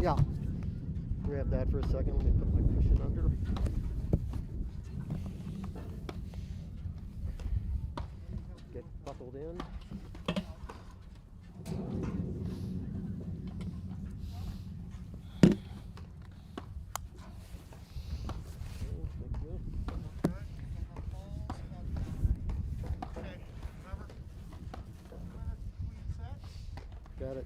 Yeah. Grab that for a second. Let me put my cushion under. Get buckled in. Got it.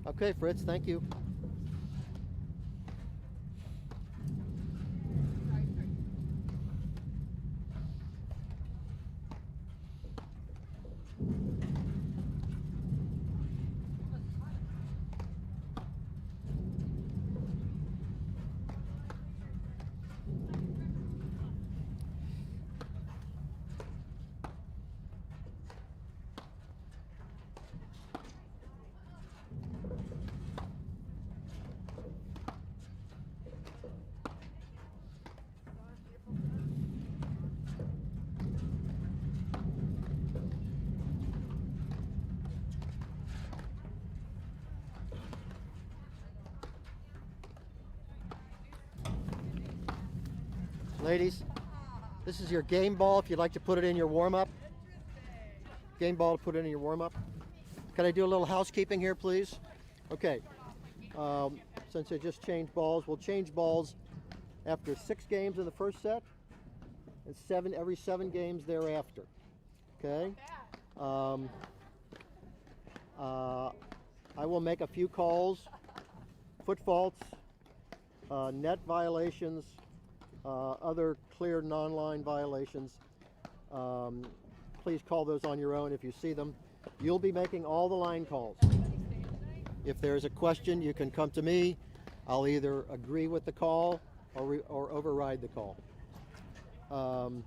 Okay, Fritz, thank you. Ladies, this is your game ball if you'd like to put it in your warm-up. Game ball to put it in your warm-up. Can I do a little housekeeping here, please? Okay. Since I just changed balls, we'll change balls after 6 games in the first set and every 7 games thereafter. Okay? I will make a few calls, foot faults, net violations, other clear non-line violations. Please call those on your own if you see them. You'll be making all the line calls. If there's a question, you can come to me. I'll either agree with the call or override the call. There'll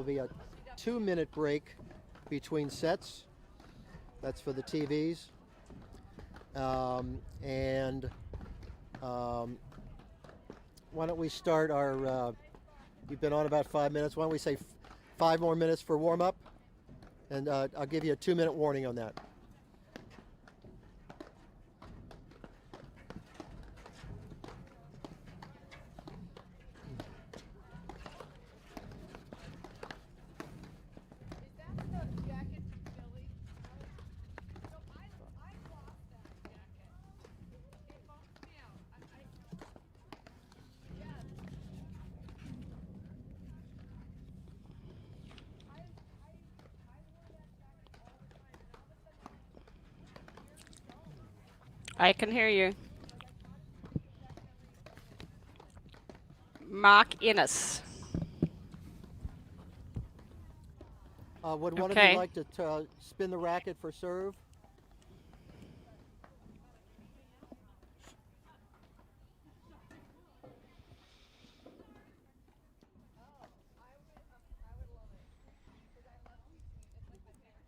be a 2-minute break between sets. That's for the TVs. Why don't we start our, you've been on about 5 minutes. Why don't we say 5 more minutes for warm-up? And I'll give you a 2-minute warning on that. I can hear you. Mark Innes. Would one of Okay. you like to spin the racket for serve?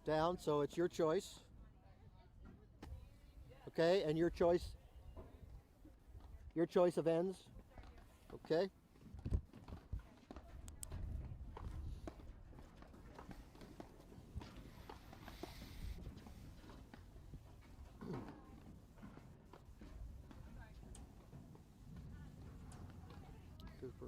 Down, so it's your choice. Okay, and your choice of ends. Okay. Super.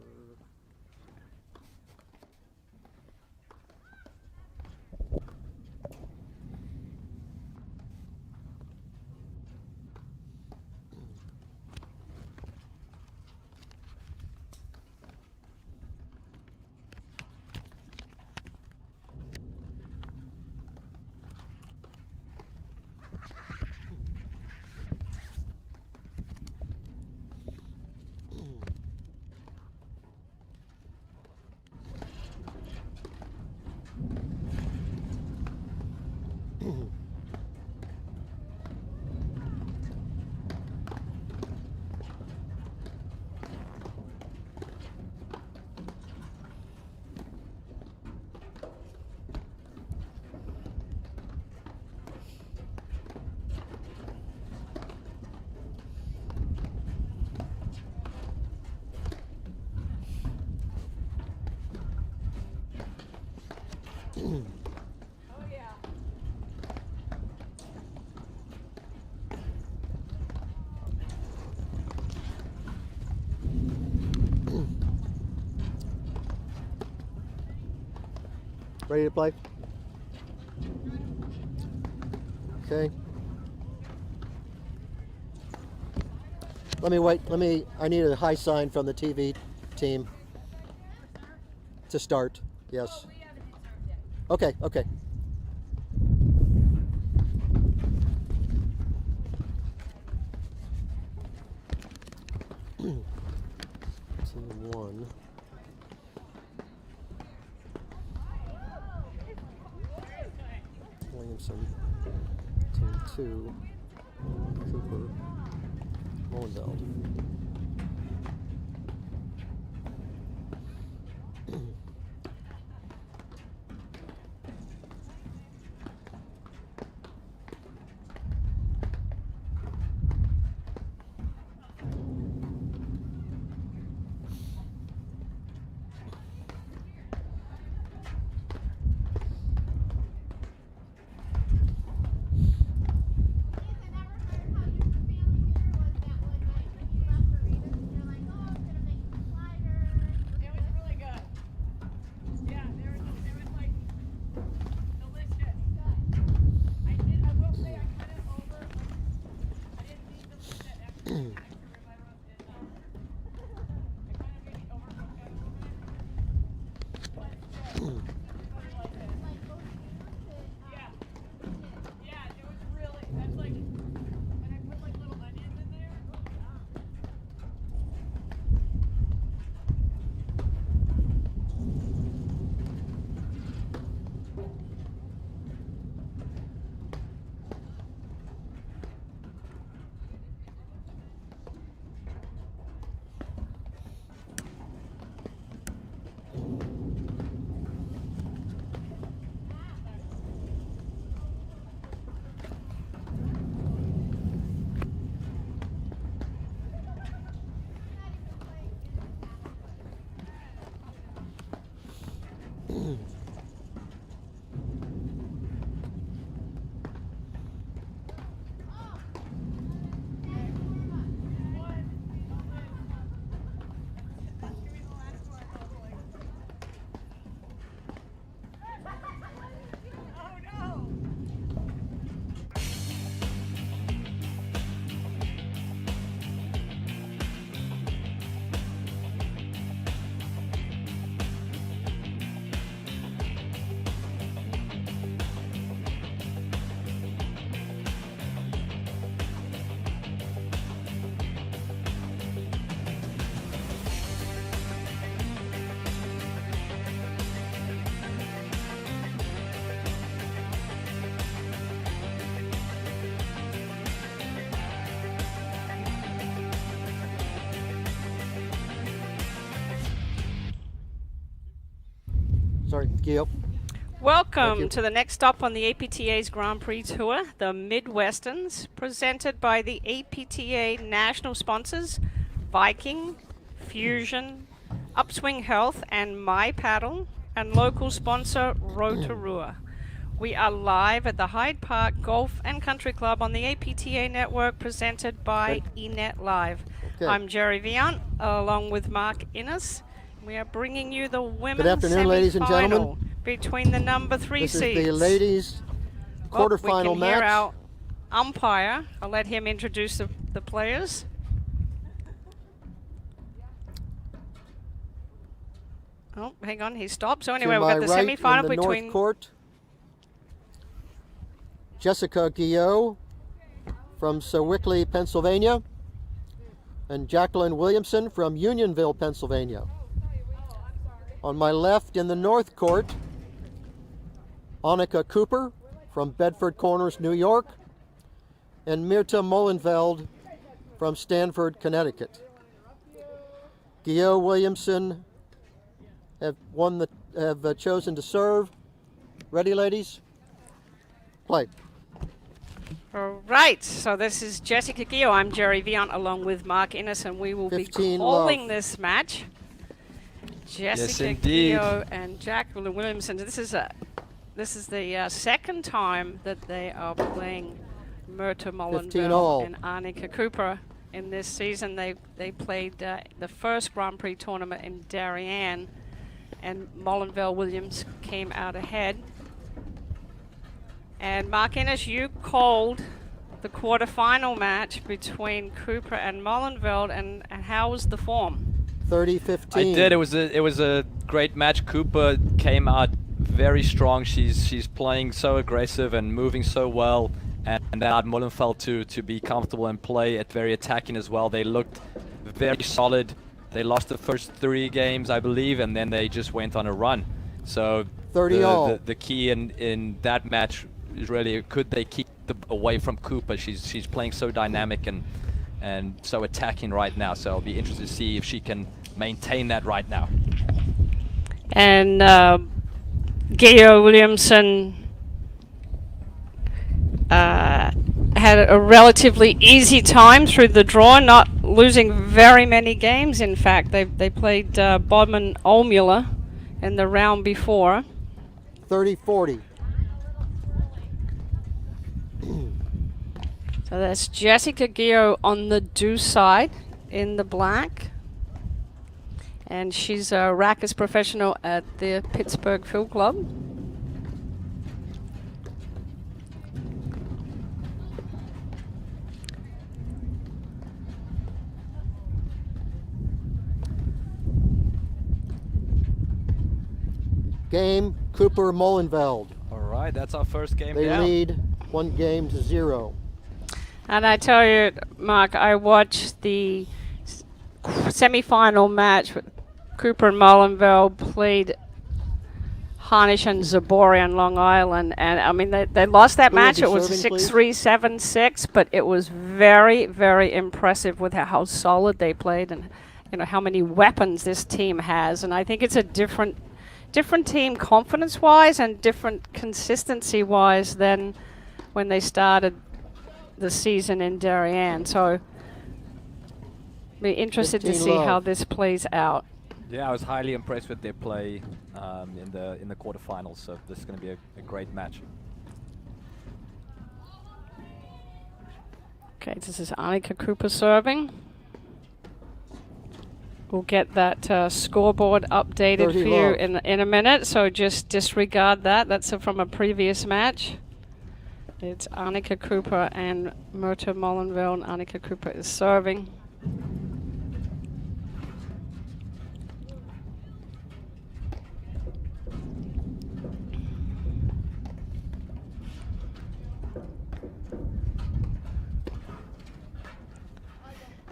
Ready to play? Okay. Let me wait. I need a high sign from the TV team to start. Yes. Okay, okay. Team 1. Williamson. Team 2. Cooper. Molenveld. Sorry, Gio. Welcome to the next stop on the APTA's Grand Prix Tour, the Midwesterns, presented by the APTA national sponsors, Viking, Fusion, Upswing Health, and My Paddle, and local sponsor, Rotorua. We are live at the Hyde Park Golf and Country Club on the APTA network, presented by eNet Live. Okay. I'm Jerry Vian, along with Mark Innes. We are bringing you the women's Good afternoon, ladies and gentlemen. Between the number 3 This seeds. is the ladies' quarterfinal we can match. Hear our umpire. I'll let him introduce the players. Oh, hang on, he stopped. So anyway, To we've got my the right semi-final in the between North Court, Jessica Guillot from Sewickley, Pennsylvania, and Jacqueline Williamson from Unionville, Pennsylvania. On my left in the North Court, Annika Cooper from Bedford Corners, New York, and Mirta Molenveld from Stamford, Connecticut. Gio Williamson have chosen to serve. Ready, ladies? Play. All right, so this is Jessica Gio. I'm Jerry Vian along with Mark Innes, and we will be 15 calling love. this match. Jessica indeed. Gio and Jacqueline Williamson. This is the second time that they are playing Mirta 15 Molenveld all. and Annika Cooper in this season. They played the first Grand Prix tournament in Darien, and Molenveld Williams came out ahead. And Mark Innes, you called the quarterfinal match between Cooper and Molenveld, and how was the form? 30-15. I did. It was a great match. Cooper came out very strong. She's playing so aggressive and moving so well, and allowed Molenveld to be comfortable and play at very attacking as well. They looked very solid. They lost the first 3 games, I believe, and then they just went on a run. So 30 all. the key in that match is really, could they keep away from Cooper? She's playing so dynamic and so attacking right now. So I'll be interested to see if she can maintain that right now. And Gio Williamson had a relatively easy time through the draw, not losing very many games. In fact, they played Bodman Olmuller in the round before. 30-40. So that's Jessica Gio on the deuce side in the black. And she's a rackets professional at the Pittsburgh Field Club. Game, Cooper Molenveld. All right, that's our first game They down. lead 1-0. And I tell you, Mark, I watched the semi-final match with Cooper and Molenveld played Harnish and Zabori on Long Island, and I mean they lost that Who will match. be It was serving, 6-3, 7-6, but it was very, very impressive with how solid they played and how many weapons this team has. And I think it's a different team confidence-wise and different consistency-wise than when they started the season in Darien. So be interested to 15 see how love. this plays out. Yeah, I was highly impressed with their play in the quarterfinals. So this is going to be a great match. Okay, this is Annika Cooper serving. We'll get that scoreboard updated 30 for you love. in a minute, so just disregard that. That's from a previous match. It's Annika Cooper and Mirta Molenveld. Annika Cooper is serving.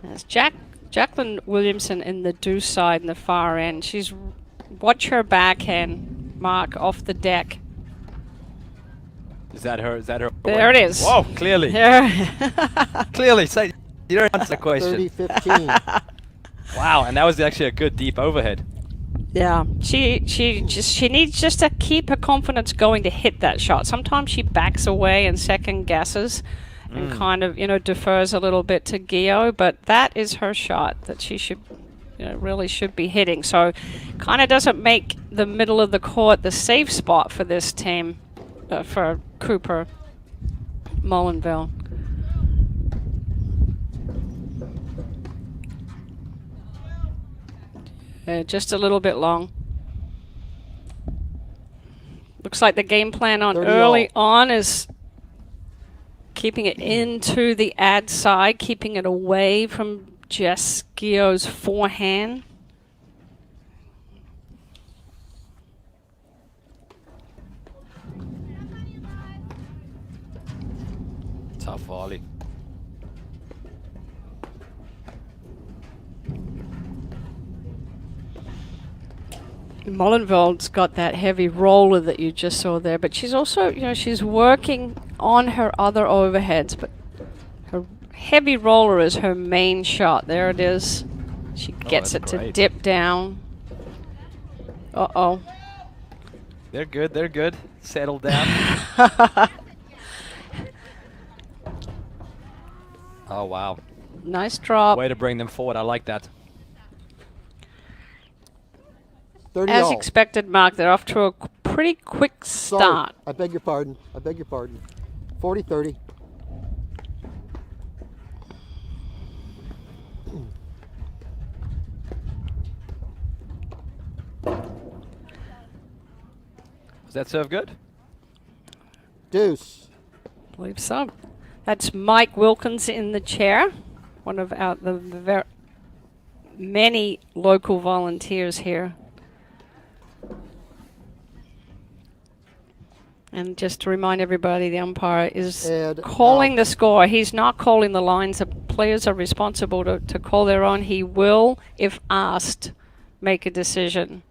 That's Jacqueline Williamson in the deuce side in the far end. She's watch her backhand, Mark, off the deck. Is that her? There it is. Whoa, clearly. There. Clearly. Say, you don't answer the question. 30-15. Wow, and that was actually a good deep overhead. Yeah, she needs just to keep her confidence going to hit that shot. Sometimes she backs away and second guesses and kind of defers a little bit to Gio, but that is her shot that she should really should be hitting. So kind of doesn't make the middle of the court the safe spot for this team, for Cooper Molenveld. Just a little bit long. Looks like the game plan on 30 early all. on is keeping it into the ad side, keeping it away from Jess Gio's forehand. Tough volley. Molenveld's got that heavy roller that you just saw there, but she's also, she's working on her other overheads, but her heavy roller is her main shot. There it is. She gets it that's to great. dip down. Uh-oh. They're good. They're good. Settle down. Oh, wow. Nice drop. Way to bring them forward. I like that. 30 As all. expected, Mark, they're off to a pretty quick Sorry. start. I beg your pardon. 40-30. Was that serve good? Deuce. I believe so. That's Mike Wilkins in the chair, one of the many local volunteers here. And just to remind everybody, the umpire is And calling out. the score. He's not calling the lines. The players are responsible to call their own. He will, if asked, make a decision.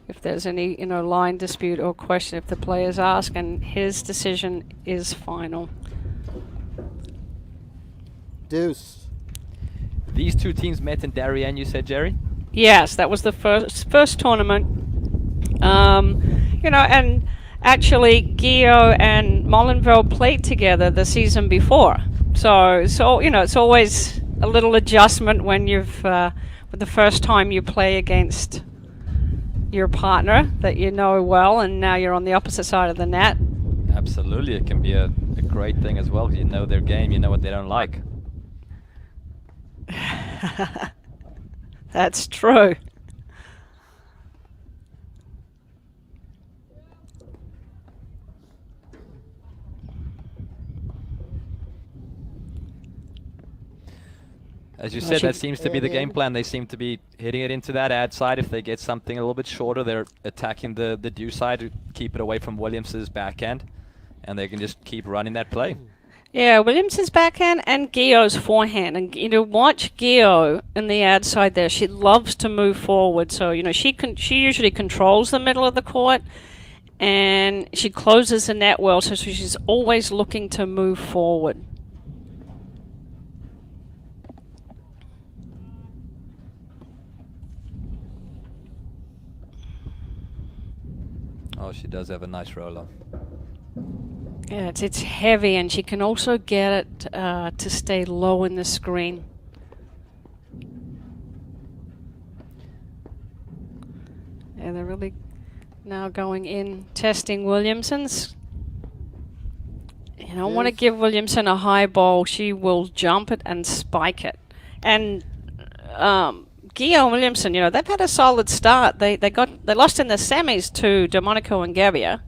If there's any, line dispute or question, if the players ask, and his decision is final. Deuce. These two teams met in Darien, you said, Jerry? Yes, that was the first tournament. And actually, Gio and Molenveld played together the season before. So it's always a little adjustment when you've with the first time you play against your partner that you know well, and now you're on the opposite side of the net. Absolutely. It can be a great thing as well. You know their game. You know what they don't like. That's true. As you said, that seems to be the game plan. They seem to be hitting it into that ad side. If they get something a little bit shorter, they're attacking the due side to keep it away from Williams's backhand, and they can just keep running that play. Yeah, Williamson's backhand and Gio's forehand. And, watch Gio in the ad side there. She loves to move forward. So, she usually controls the middle of the court, and she closes the net well. So she's always looking to move forward. Oh, she does have a nice roller. Yeah, it's heavy, and she can also get it to stay low in the screen. Yeah, they're really now going in, testing Williamson's. You don't want to give Williamson a high ball. She will jump it and spike it. And Gio and Williamson, they've had a solid start. They lost in the semis to Delmonico and Gavia.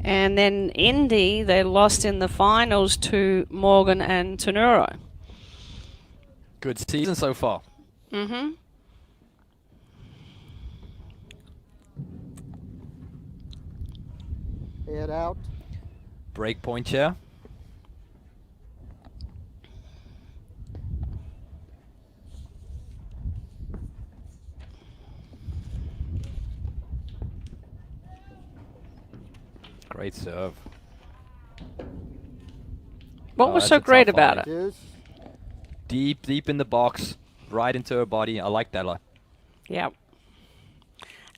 And then Indy, they lost in the finals to Morgan and Tenuro. Good season so far. Mm-hmm. Head out. Break point here. Great serve. What was so that's a great tough about volley. it? Deuce. Deep in the box, right into her body. I like that a lot. Yeah.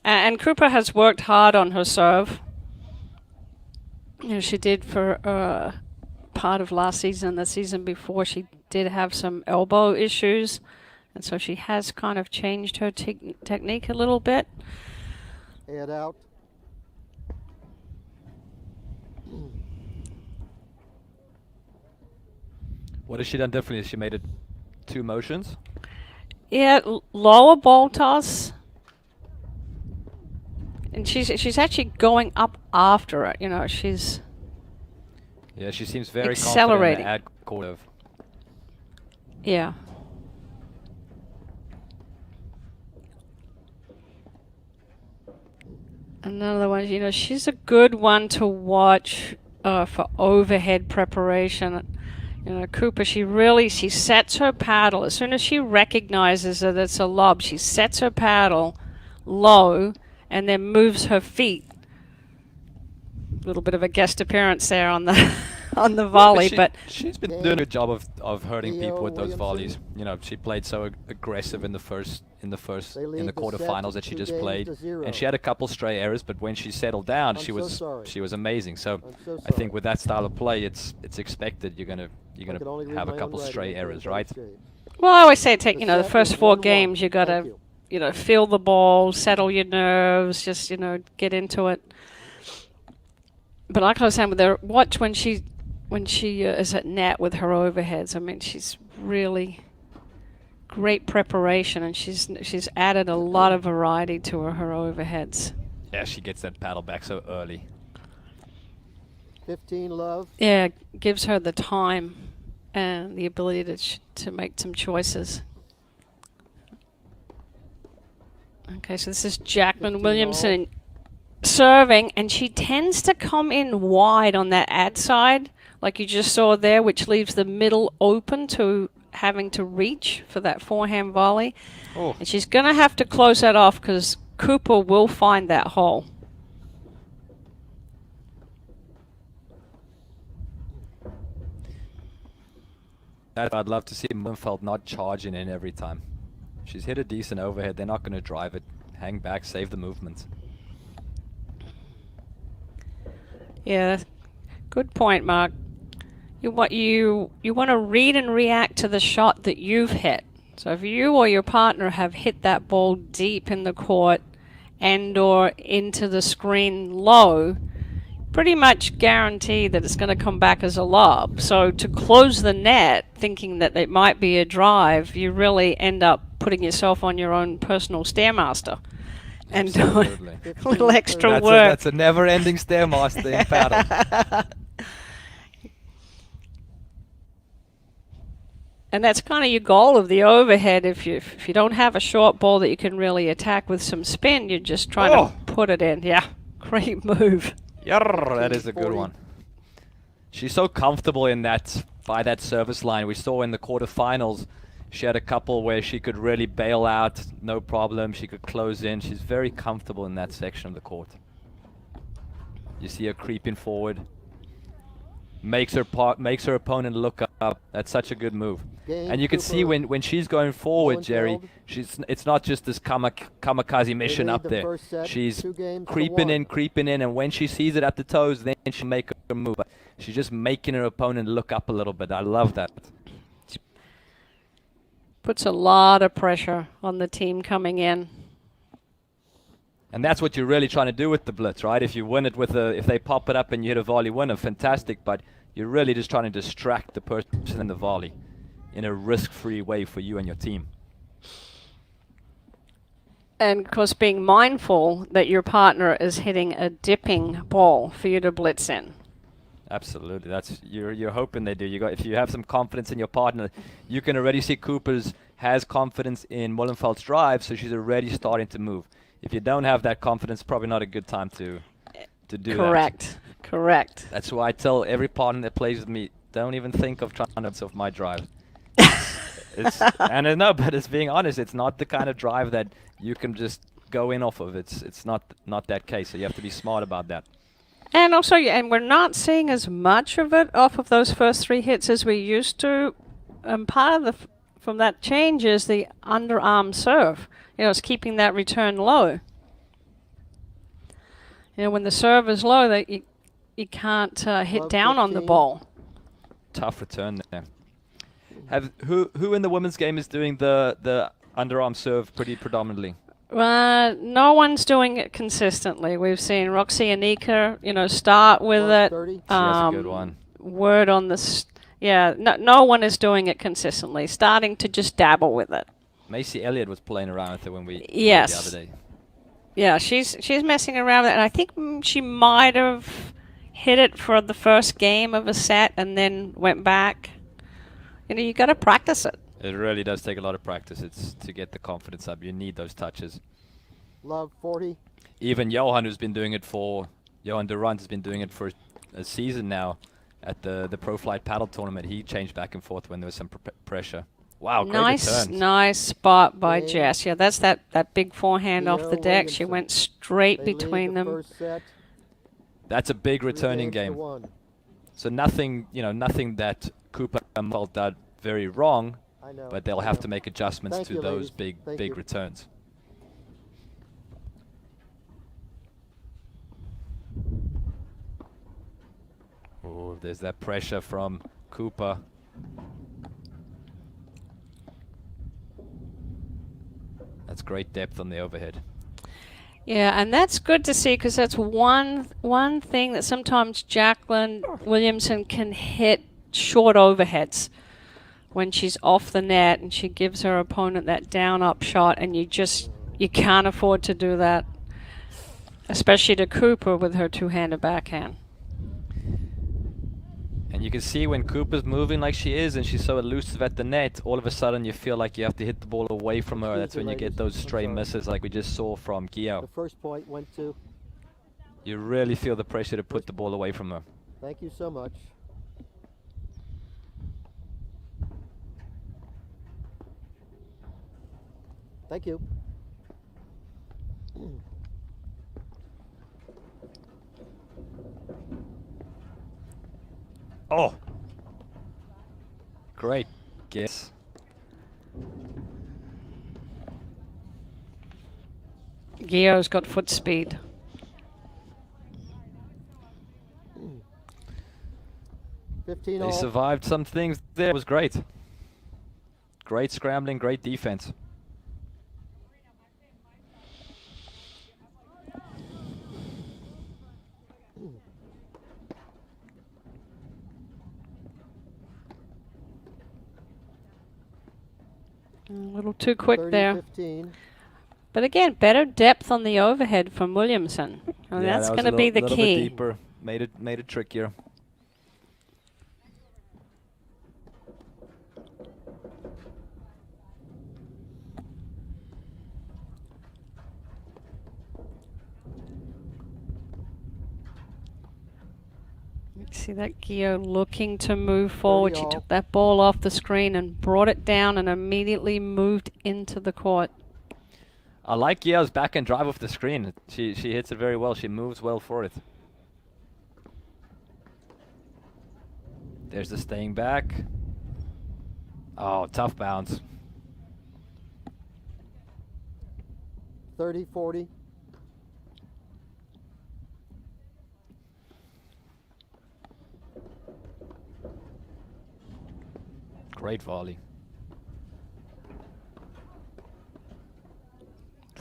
And Cooper has worked hard on her serve. She did for part of last season, the season before. She did have some elbow issues, and so she has kind of changed her technique a little bit. Head out. What has she done differently? She made it 2 motions. Yeah, lower ball toss. And she's actually going up after it. She's Yeah, she seems very accelerating. confident in the ad curve. Yeah. Another one, she's a good one to watch for overhead preparation. Cooper, she sets her paddle. As soon as she recognizes that it's a lob, she sets her paddle low and then moves her feet. A little bit of a guest appearance there on the on the volley, but she's been doing a good job of hurting Theo people with those Williamson. volleys. You know, she played so aggressive in the They lead in the the set quarterfinals that she 2 just games played, to 0. and she had a couple stray errors, but when she settled down, I'm she so was sorry. amazing. So I'm so I think sorry. with that style of play, it's expected you're I can gonna only read have a my own couple writing, stray okay, errors, but right? it's great. well, I always say take The the set first is 4 1-1. games you got Thank to you. feel the ball, settle your nerves, just get into it. But like I was saying with her, watch when she is at net with her overheads. I mean, she's really great preparation, and she's added a lot of variety to her overheads. Yeah, she gets that paddle back so early. 15 love. Yeah, gives her the time and the ability to make some choices. Okay, so this is Jacqueline 15 Williamson serving, and she tends to come in wide on that ad side, like you just saw there, which leaves the middle open to having to reach for that forehand volley. Oh. And she's going to have to close that off because Cooper will find that hole. I'd love to see Moonfeld not charging in every time. She's hit a decent overhead. They're not going to drive it. Hang back, save the movement. Yeah, good point, Mark. You want to read and react to the shot that you've hit. So if you or your partner have hit that ball deep in the court and or into the screen low, pretty much guarantee that it's going to come back as a lob. So to close the net, thinking that it might be a drive, you really end up putting yourself on your own personal stairmaster and doing Absolutely. a little extra That's work. that's a never-ending stairmaster in paddle. And that's kind of your goal of the overhead. If you don't have a short ball that you can really attack with some spin, you're just trying to put it in. Yeah, great move. Yarr, that is a good one. She's so comfortable in that by that service line. We saw in the quarterfinals, she had a couple where she could really bail out, no problem. She could close in. She's very comfortable in that section of the court. You see her creeping forward. Makes her opponent look up. That's such a good move. And you can see when she's going forward, Jerry, it's not just this kamikaze mission up there. She's creeping in, and when she sees it at the toes, then she'll make her move. She's just making her opponent look up a little bit. I love that. Puts a lot of pressure on the team coming in. And that's what you're really trying to do with the blitz, right? If you win it if they pop it up and you hit a volley winner, fantastic. But you're really just trying to distract the person in the volley in a risk-free way for you and your team. And of course, being mindful that your partner is hitting a dipping ball for you to blitz in. Absolutely, that's you're hoping they do. If you have some confidence in your partner, you can already see Cooper's has confidence in Mullenfeld's drive, so she's already starting to move. If you don't have that confidence, probably not a good time to do that. Correct. That's why I tell every partner that plays with me, don't even think of trying to off my drive. But it's being honest, it's not the kind of drive that you can just go in off of. It's not that case, so you have to be smart about that. And also, and we're not seeing as much of it off of those first 3 hits as we used to. Part of from that change is the underarm serve. It's keeping that return low. When the serve is low, that you can't hit down on the ball. Tough return there. Who in the women's game is doing the underarm serve pretty predominantly? No one's doing it consistently. We've seen Roxy Anika, start with it. She has a good one. Word on the no one is doing it consistently. Starting to just dabble with it. Macy Elliott was playing around with it when we played the other day. Yeah, she's messing around with it, and I think she might have hit it for the first game of a set and then went back. You got to practice it. It really does take a lot of practice. It's to get the confidence up. You need those touches. Love 40. Even Johan Durant has been doing it for a season now at the Pro Flight Paddle Tournament. He changed back and forth when there was some pressure. Wow, great Nice, returns. nice spot by Game. Jess. Yeah, that's that big forehand off the Gio deck. She Williamson. went straight They lead between the them. first set, That's a big 3 returning games to game. 1. So nothing, nothing that Cooper felt that very wrong, I know. but they'll I have know. to make adjustments Thank to you, those ladies. Thank big you. returns. Oh, there's that pressure from Cooper. That's great depth on the overhead. Yeah, and that's good to see because that's one thing that sometimes Jacqueline Williamson can hit short overheads when she's off the net and she gives her opponent that down up shot, and you can't afford to do that, especially to Cooper with her two-handed backhand. And you can see when Cooper's moving like she is and she's so elusive at the net, all of a sudden you feel like you have to hit the ball away from her. That's when you get those stray misses like we just saw from The Gio. first point went to. You really feel the pressure to put the ball away from her. Thank you so much. Thank you. Oh! Great guess. Gio's got foot speed. Fifteen They all. survived some things there. It was great. Great scrambling, great defense. A little too quick 30, there. 15. But again, better depth on the overhead from Williamson. And Yeah, that's that was going to be the little key. bit deeper. Made it trickier. See that Gio looking to move forward. 30 She all. took that ball off the screen and brought it down and immediately moved into the court. I like Gio's backhand drive off the screen. She hits it very well. She moves well for it. There's the staying back. Oh, tough bounce. 30, 40. Great volley.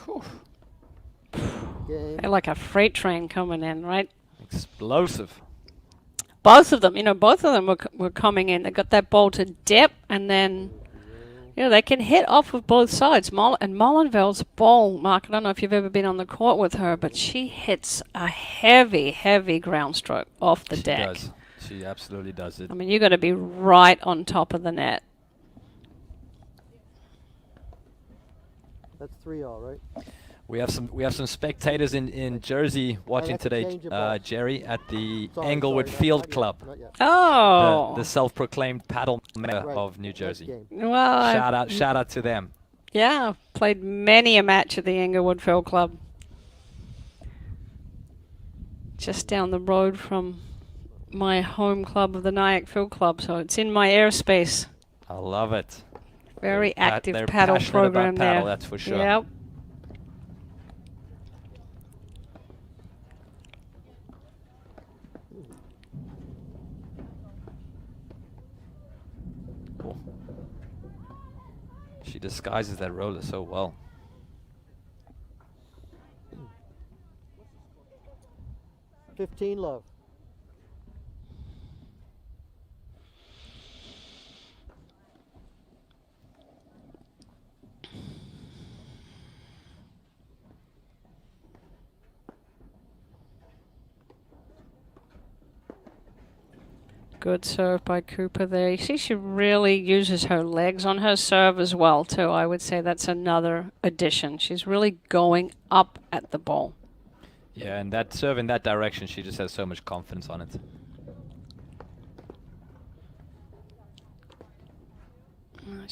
Whew. Game. They're like a freight train coming in, right? Explosive. Both of them, were coming in. They got that ball to dip, and then, they can hit off of both sides. And Molenveld's ball, Mark, I don't know if you've ever been on the court with her, but she hits a heavy, heavy ground stroke off the deck. She does. She absolutely does it. I mean, you got to be right on top of the net. That's 3 all, right? We have some spectators in Jersey watching have to today, change your ball. Jerry, at the Sorry, Englewood not Field yet, Club, not yet. Oh, the self-proclaimed paddle mecca Right. of New Next Jersey. game. well, Shout out to them. yeah, played many a match at the Englewood Field Club. Just down the road from my home club of the Nyack Field Club, so it's in my airspace. I love it. Very They're active they're paddle passionate program about paddle, there. that's for sure. Yep. Cool. She disguises that roller so well. $15 love. Good serve by Cooper there. You see she really uses her legs on her serve as well, too. I would say that's another addition. She's really going up at the ball. Yeah, and that serve in that direction, she just has so much confidence on it.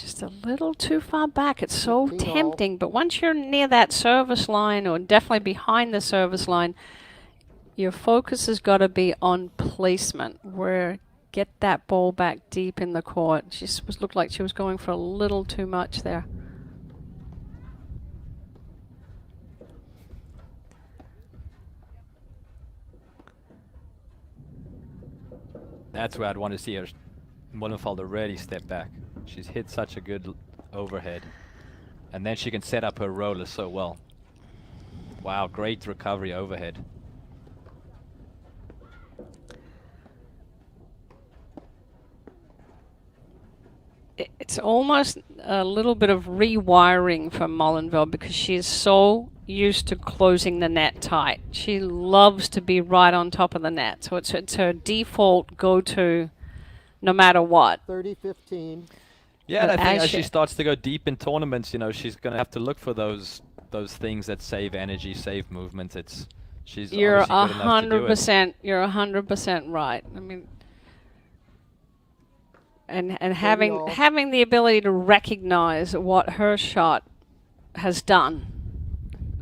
Just a little too far back. It's so 15 all. tempting, but once you're near that service line, or definitely behind the service line, your focus has got to be on placement, where get that ball back deep in the court. She looked like she was going for a little too much there. That's where I'd want to see her. Mullenfeld already step back. She's hit such a good overhead. And then she can set up her roller so well. Wow, great recovery overhead. It's almost a little bit of rewiring for Mullenveld, because she is so used to closing the net tight. She loves to be right on top of the net. So it's her default go-to no matter what. 30-15. Yeah, and But I think as as she she- starts to go deep in tournaments, you know, she's going to have to look for those things that save energy, save movement. She's You're obviously good enough to do it. 100%. You're 100% right. I mean, and having all. having the ability to recognize what her shot has done,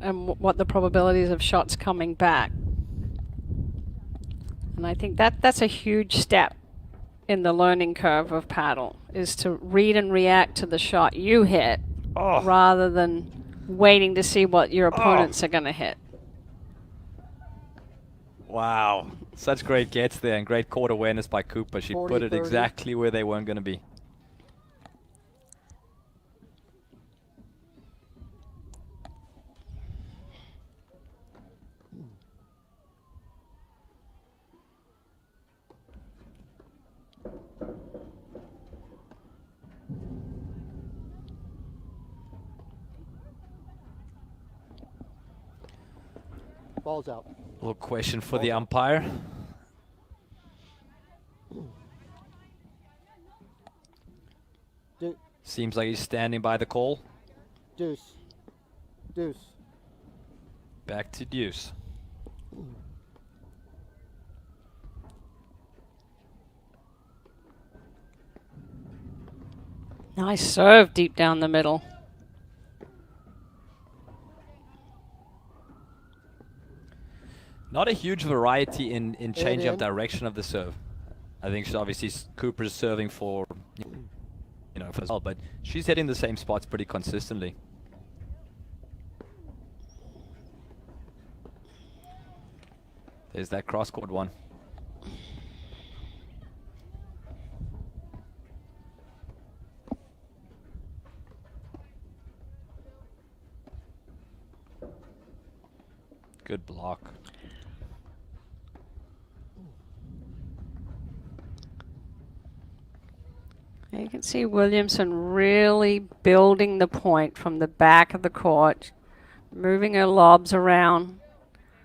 and what the probabilities of shots coming back. And I think that's a huge step in the learning curve of paddle, is to read and react to the shot you hit, Oh. rather than waiting to see what your opponents are going to hit. Wow. Such great gets there and great court awareness by Cooper. She 40, put it 30. exactly where they weren't going to be. Ball's out. Little question for the umpire. Seems like he's standing by the call. Deuce. Deuce. Back to deuce. Nice serve deep down the middle. Not a huge variety in changing up in. direction of the serve. I think she's obviously Cooper's serving for, you know, for well, but she's hitting the same spots pretty consistently. There's that cross-court one. Good block. You can see Williamson really building the point from the back of the court, moving her lobs around.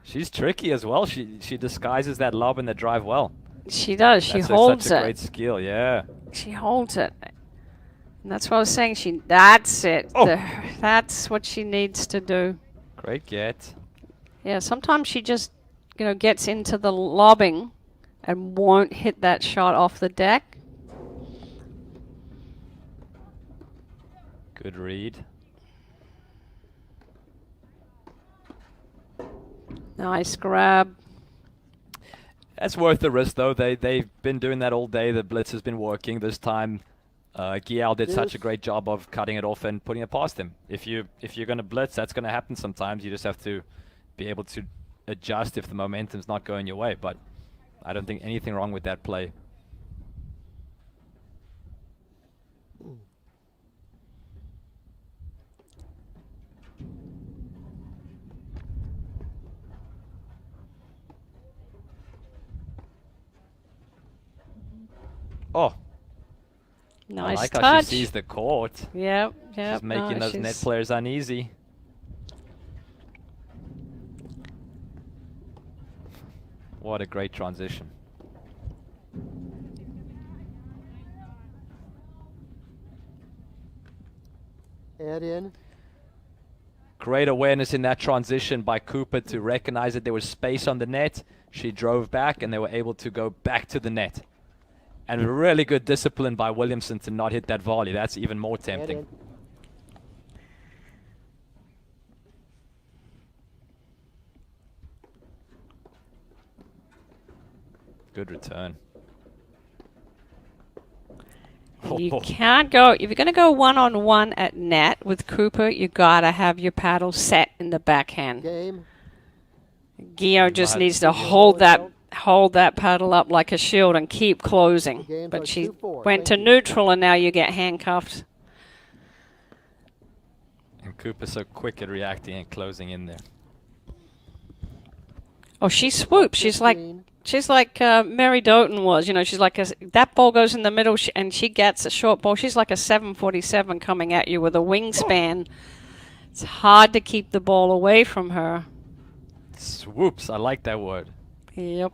She's tricky as well. She disguises that lob and the drive well. She does. She That's holds such a it. great skill, yeah. She holds it. And that's what I was saying. That's it. Oh. That's what she needs to do. Great get. Yeah, sometimes she just, gets into the lobbing and won't hit that shot off the deck. Good read. Nice grab. That's worth the risk, though. They've been doing that all day. The blitz has been working. This time, Gial did such a Yes. great job of cutting it off and putting it past him. If you're going to blitz, that's going to happen sometimes. You just have to be able to adjust if the momentum's not going your way. But I don't think anything wrong with that play. Oh, Nice I like touch. how she sees the court. Yep. She's making those net players uneasy. What a great transition. Add in. Great awareness in that transition by Cooper to recognize that there was space on the net. She drove back and they were able to go back to the net. And really good discipline by Williamson to not hit that volley. That's even more And tempting. in. Good return. You can't go, if you're going to go one-on-one at net with Cooper, you got to have your paddle set in the backhand. Game. Guillaume just Right. needs to Guillaume hold that paddle up like a shield and keep closing. game's But on she 2-4. went to Thank you. neutral, and now you get handcuffed. And Cooper's so quick at reacting and closing in there. Oh, she swoops. She's like 15. Mary Doughton was. You know, she's like that ball goes in the middle, and she gets a short ball. She's like a 747 coming at you with a wingspan. It's hard to keep the ball away from her. Swoops, I like that word. Yep.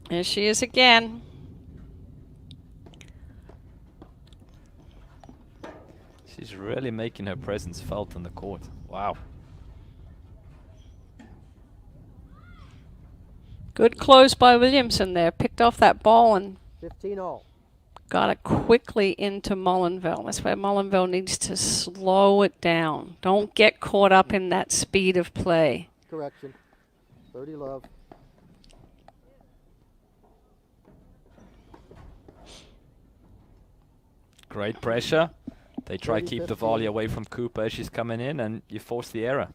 There she is again. She's really making her presence felt on the court. Wow. Good close by Williamson there. Picked off that ball and 15 all. got it quickly into Mullenville. That's where Mullenville needs to slow it down. Don't get caught up in that speed of play. Correction. 30 love. Great pressure. They try to 30, keep the 15. volley away from Cooper as she's coming in, and you force the error.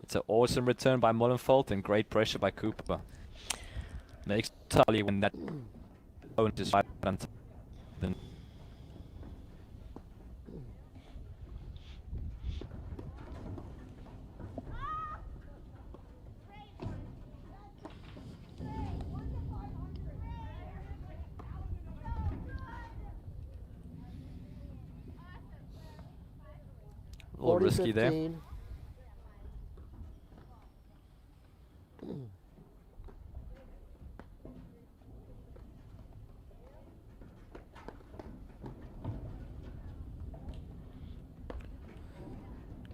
It's an awesome return by Mullenfeld and great pressure by Cooper. Makes Tully when that opponent is right on top. Then a little 40, risky there. 15.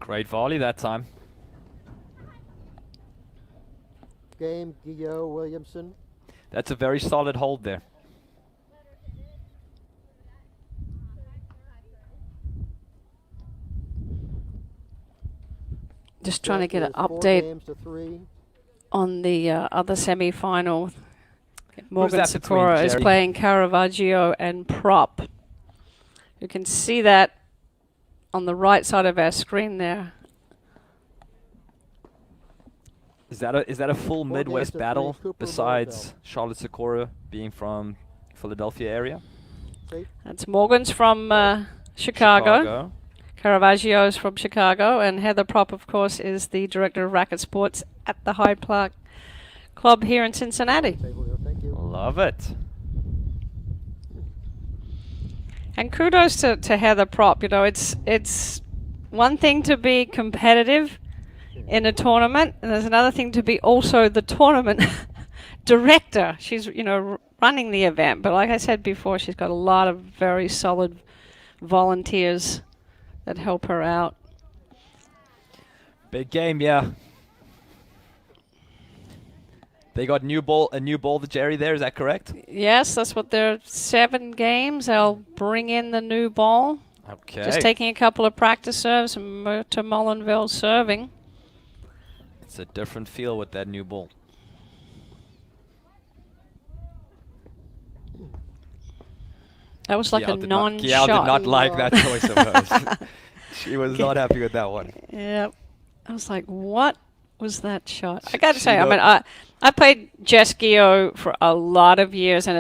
Great volley that time. Game. Guillaume Williamson. That's a very solid hold there. Just trying to get an Is 4 update games to 3. on the other semi-final. Morgan that between, Sikora is Jerry? playing Caravaggio and Prop. You can see that on the right side of our screen there. Is that a full 4 Midwest games to 3, battle Cooper besides Charlotte Sikora being from Philadelphia area? See? That's Morgan's from Chicago. Caravaggio's from Chicago, and Heather Prop, of course, is the director of racket sports at the Hyde Park Club here in Cincinnati. Table here. Thank you. Love it. And kudos to Heather Prop. You know, it's one thing to be competitive in a tournament, and there's another thing to be also the tournament director. She's, you know, running the event, but like I said before, she's got a lot of very solid volunteers that help her out. Big game, yeah. They got a new ball to Jerry there, is that correct? Yes, that's what they're 7 games. They'll bring in the new ball. Okay. Just taking a couple of practice serves and to Mullenville serving. It's a different feel with that new ball. That was like Kiel a did non-shot. did not like that choice of hers. She was not happy with that one. Yep. I was like, what was that shot? I She- got to she say, I know- mean, I played Jess Gio for a lot of years, and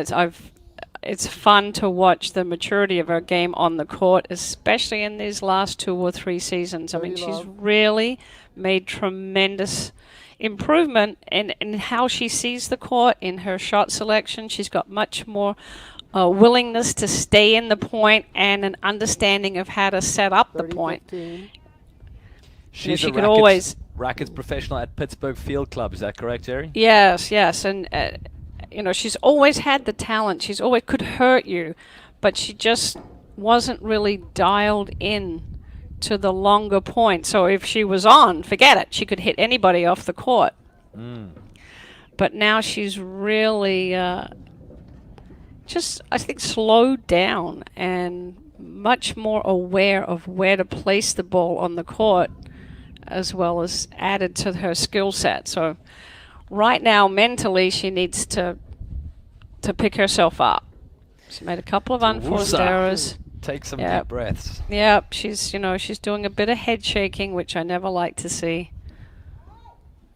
it's fun to watch the maturity of her game on the court, especially in these last 2 or 3 seasons. I mean, Dirty she's love. really made tremendous improvement in how she sees the court, in her shot selection. She's got much more willingness to stay in the point and an understanding of how to set up the 30, point. 15. She's she a could rackets, always- rackets professional at Pittsburgh Field Club, is that correct, Jerry? Yes, and you know, she's always had the talent. She's always could hurt you, but she just wasn't really dialed in to the longer point. So if she was on, forget it. She could hit anybody off the court. Mm. But now she's really just, I think, slowed down and much more aware of where to place the ball on the court, as well as added to her skill set. So right now, mentally, she needs to pick herself up. She made a couple of unforced errors. Take some Yep. deep breaths. Yep, she's doing a bit of head shaking, which I never like to see.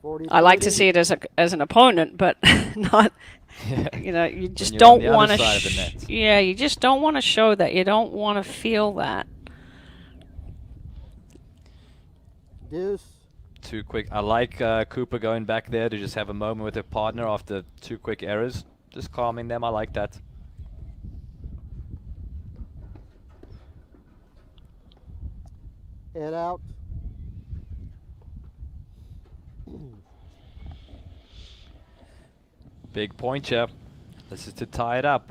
40, I like to 30. see it as an opponent, but not. Yeah. You just you're don't on the other want to. side of the net. Yeah, you just don't want to show that. You don't want to feel that. Deuce. Too quick. I like Cooper going back there to just have a moment with her partner after 2 quick errors. Just calming them. I like that. Head out. Big point here. This is to tie it up.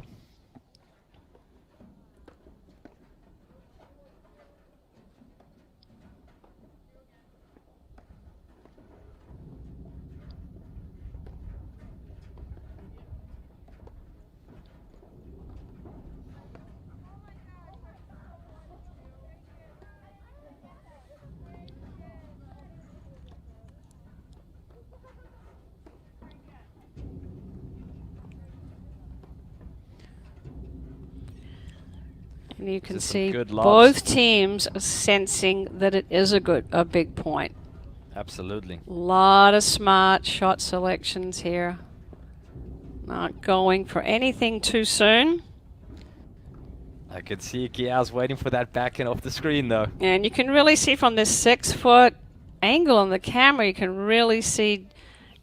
And you can Just some see good lobs. both teams are sensing that it is a big point. Absolutely. A lot of smart shot selections here. Not going for anything too soon. I could see Gia's waiting for that backhand off the screen though. And you can really see from this 6-foot angle on the camera, you can really see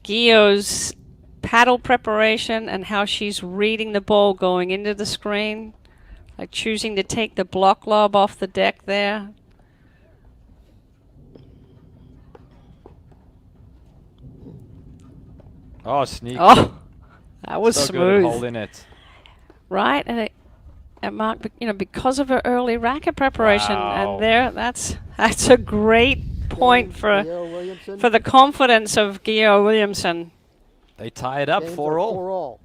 Gio's paddle preparation and how she's reading the ball going into the screen. Like choosing to take the block lob off the deck there. Oh, sneaky. Oh, that was so good at smooth. holding it. Right, and Mark, because of her early racket preparation, Wow. and that's a great point for Williamson. the confidence of Gio Williamson. They tie it up Game 4-all. 4-all.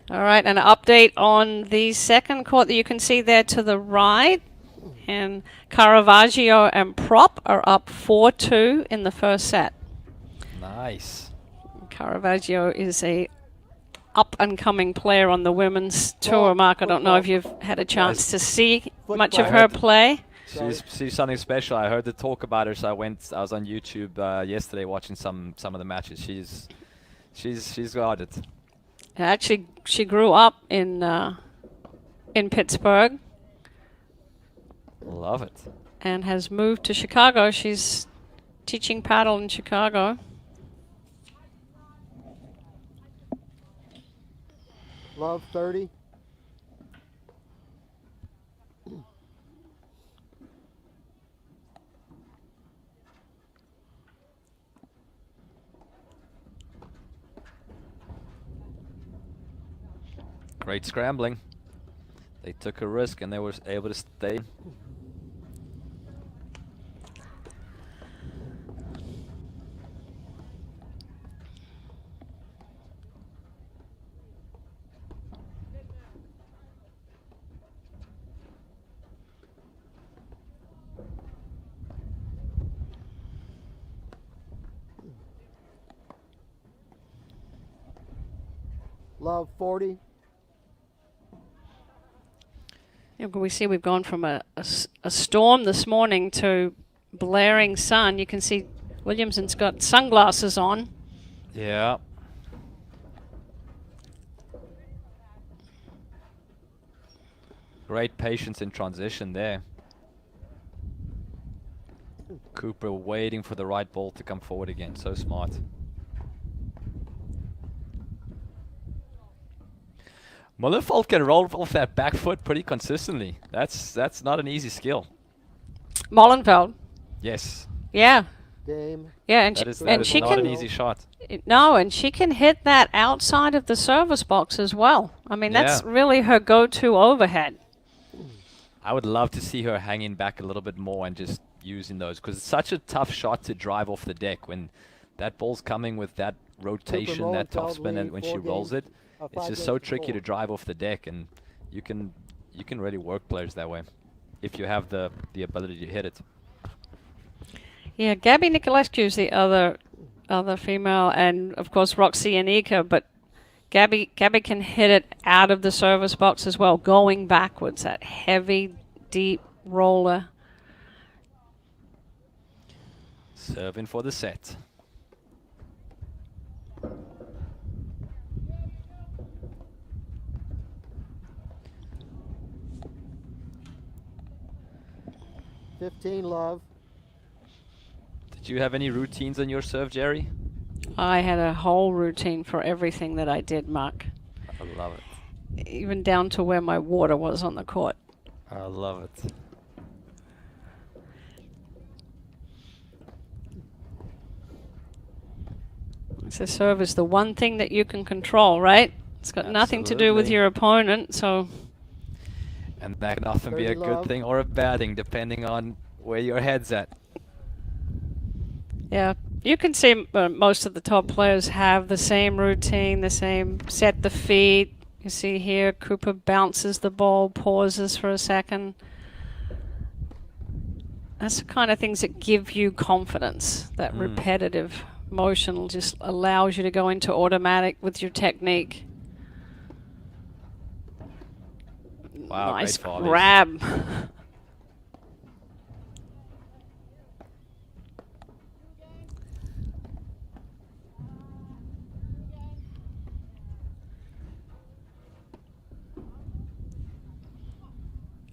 All right, an update on the second court that you can see there to the right. And Caravaggio and Prop are up 4-2 in the first set. Nice. Caravaggio is a up-and-coming player on the women's tour, Mark. I don't know if you've had a chance to see much of her play. She's something special. I heard the talk about her, so I was on YouTube yesterday watching some of the matches. She's got it. Actually, she grew up in Pittsburgh Love it. and has moved to Chicago. She's teaching paddle in Chicago. Love 30. Great scrambling. They took a risk and they were able to stay. Love 40. Yeah, we see we've gone from a storm this morning to blaring sun. You can see Williamson's got sunglasses on. Yeah. Great patience in transition there. Cooper waiting for the right ball to come forward again. So smart. Mullenfold can roll off that back foot pretty consistently. That's not an easy skill. Mollenfeld. Yes. Yeah. Game. Yeah, and That is she not can an easy shot. No, and she can hit that outside of the service box as well. I mean, that's Yeah. really her go-to overhead. I would love to see her hanging back a little bit more and just using those, because it's such a tough shot to drive off the deck when that ball's coming with that rotation, that Mullenfeld topspin, and lead when she 4 rolls games, it. It's 5 just games so to tricky 4. to drive off the deck, and you can really work players that way if you have the ability to hit it. Yeah, Gabby Nicolescu's the other female, and of course Roxy Anika, but Gabby can hit it out of the service box as well, going backwards, that heavy, deep roller. Serving for the set. Love. Did you have any routines on your serve, Jerry? I had a whole routine for everything that I did, Mark. I love it. Even down to where my water was on the court. I love it. So serve is the one thing that you can control, right? It's got nothing to do with Absolutely. your opponent, so... And that can often be a Dirty good love. thing or a bad thing, depending on where your head's at. Yeah, you can see most of the top players have the same routine, the same set the feet. You see here, Cooper bounces the ball, pauses for a second. That's the kind of things that give you confidence. That repetitive motion just allows you to go into automatic with your technique. Wow, Nice great volleys. grab.